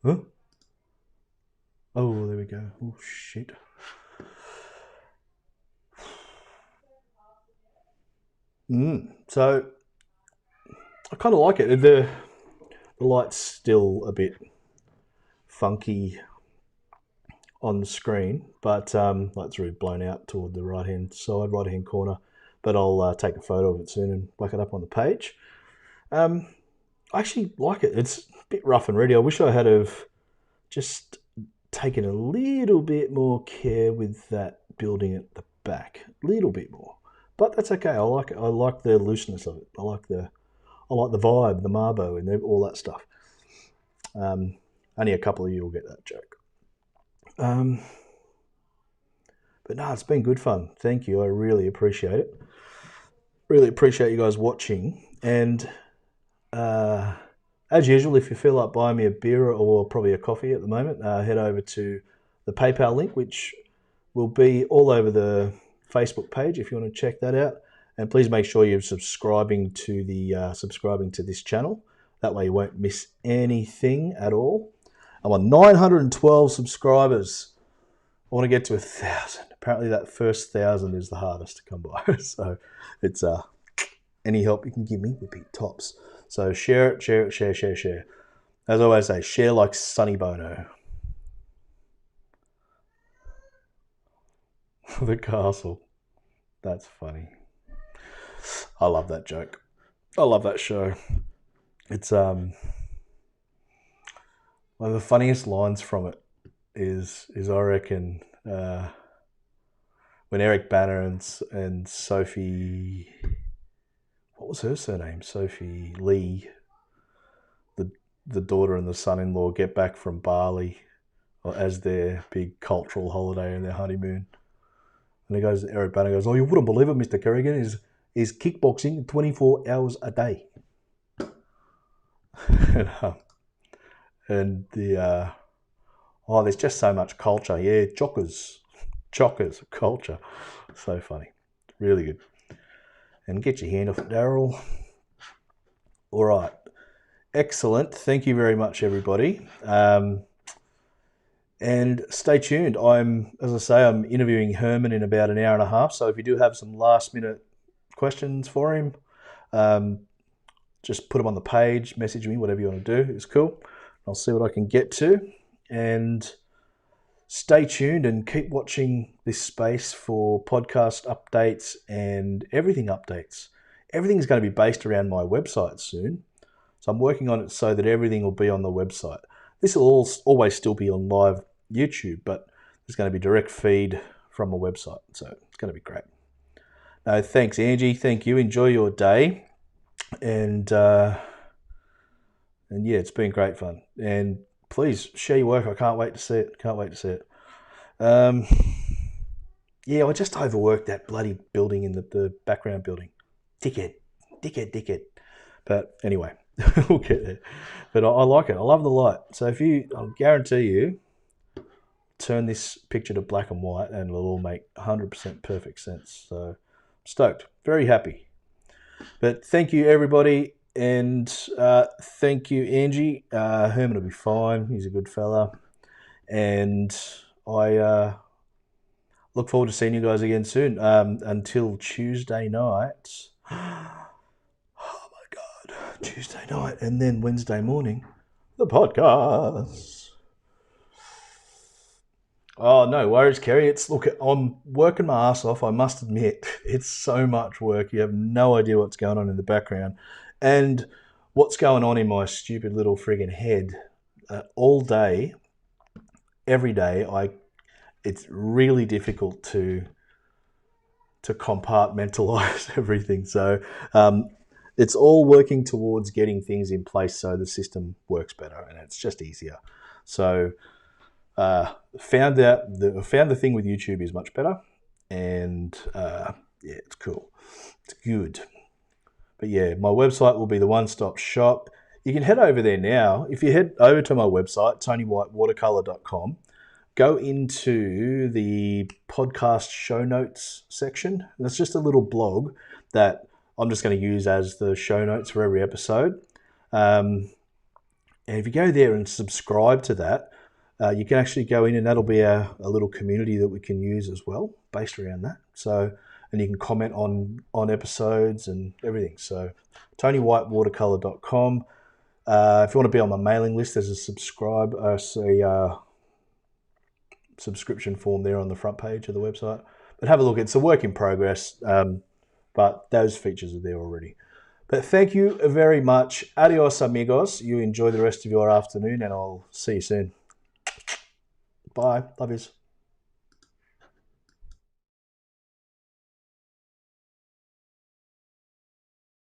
Huh? Oh, there we go. Oh shit. So I kind of like it. The light's still a bit funky on the screen, but light's really blown out toward the right hand corner. But I'll take a photo of it soon and whack it up on the page. I actually like it. It's a bit rough and ready. I wish I had have just taken a little bit more care with that building at the back, a little bit more. But that's okay. I like it. I like the looseness of it. I like the vibe, the Marbo, and all that stuff. Only a couple of you will get that joke. But no, it's been good fun. Thank you. I really appreciate it. Really appreciate you guys watching. And as usual, if you feel like buying me a beer or probably a coffee at the moment, head over to the PayPal link, which will be all over the Facebook page if you want to check that out. And please make sure you're subscribing to this channel. That way you won't miss anything at all. I'm on 912 subscribers. I want to get to 1,000. Apparently that first 1,000 is the hardest to come by. So it's any help you can give me would be tops. So share it, share. As I always say, share like Sonny Bono. The castle. That's funny. I love that joke. I love that show. It's one of the funniest lines from it is I reckon when Eric Banner and Sophie, what was her surname? Sophie Lee, the daughter and the son-in-law get back from Bali as their big cultural holiday and their honeymoon. And Eric Banner goes, "Oh, you wouldn't believe it, Mr. Kerrigan is kickboxing 24 hours a day." and Oh, there's just so much culture. Yeah, chockers of culture. So funny. Really good. And get your hand off it, Daryl. All right. Excellent. Thank you very much, everybody. And stay tuned. As I say, I'm interviewing Herman in about an hour and a half. So if you do have some last minute questions for him, just put them on the page, message me, whatever you want to do. It's cool. I'll see what I can get to. And stay tuned and keep watching this space for podcast updates and everything updates. Everything's going to be based around my website soon. So I'm working on it so that everything will be on the website. This will always still be on live YouTube, but there's going to be direct feed from my website. So it's going to be great. No, thanks, Angie. Thank you. Enjoy your day. And yeah, it's been great fun. And please share your work. I can't wait to see it. Yeah, I just overworked that bloody building in the background building. Dickhead. But anyway, we'll get there. But I like it. I love the light. So I'll guarantee you, turn this picture to black and white and it'll all make 100% perfect sense. So stoked. Very happy. But thank you, everybody. And thank you, Angie. Herman will be fine. He's a good fella. And I look forward to seeing you guys again soon. Until Tuesday night. Oh my God. Tuesday night and then Wednesday morning, the podcast. Oh, no worries, Kerry. I'm working my ass off. I must admit, it's so much work. You have no idea what's going on in the background and what's going on in my stupid little friggin' head all day, every day. It's really difficult to compartmentalize everything. So it's all working towards getting things in place so the system works better and it's just easier. So found the thing with YouTube is much better, and yeah, it's cool. It's good. But yeah, my website will be the one-stop shop. You can head over there now. If you head over to my website, TonyWhiteWatercolor.com, go into the podcast show notes section. And that's just a little blog that I'm just going to use as the show notes for every episode. And if you go there and subscribe to that, you can actually go in and that'll be a little community that we can use as well, based around that. So, and you can comment on episodes and everything. So, TonyWhiteWatercolor.com. If you want to be on my mailing list, there's a subscription form there on the front page of the website. But have a look. It's a work in progress, but those features are there already. But thank you very much. Adios, amigos. You enjoy the rest of your afternoon, and I'll see you soon. Bye. Love yous.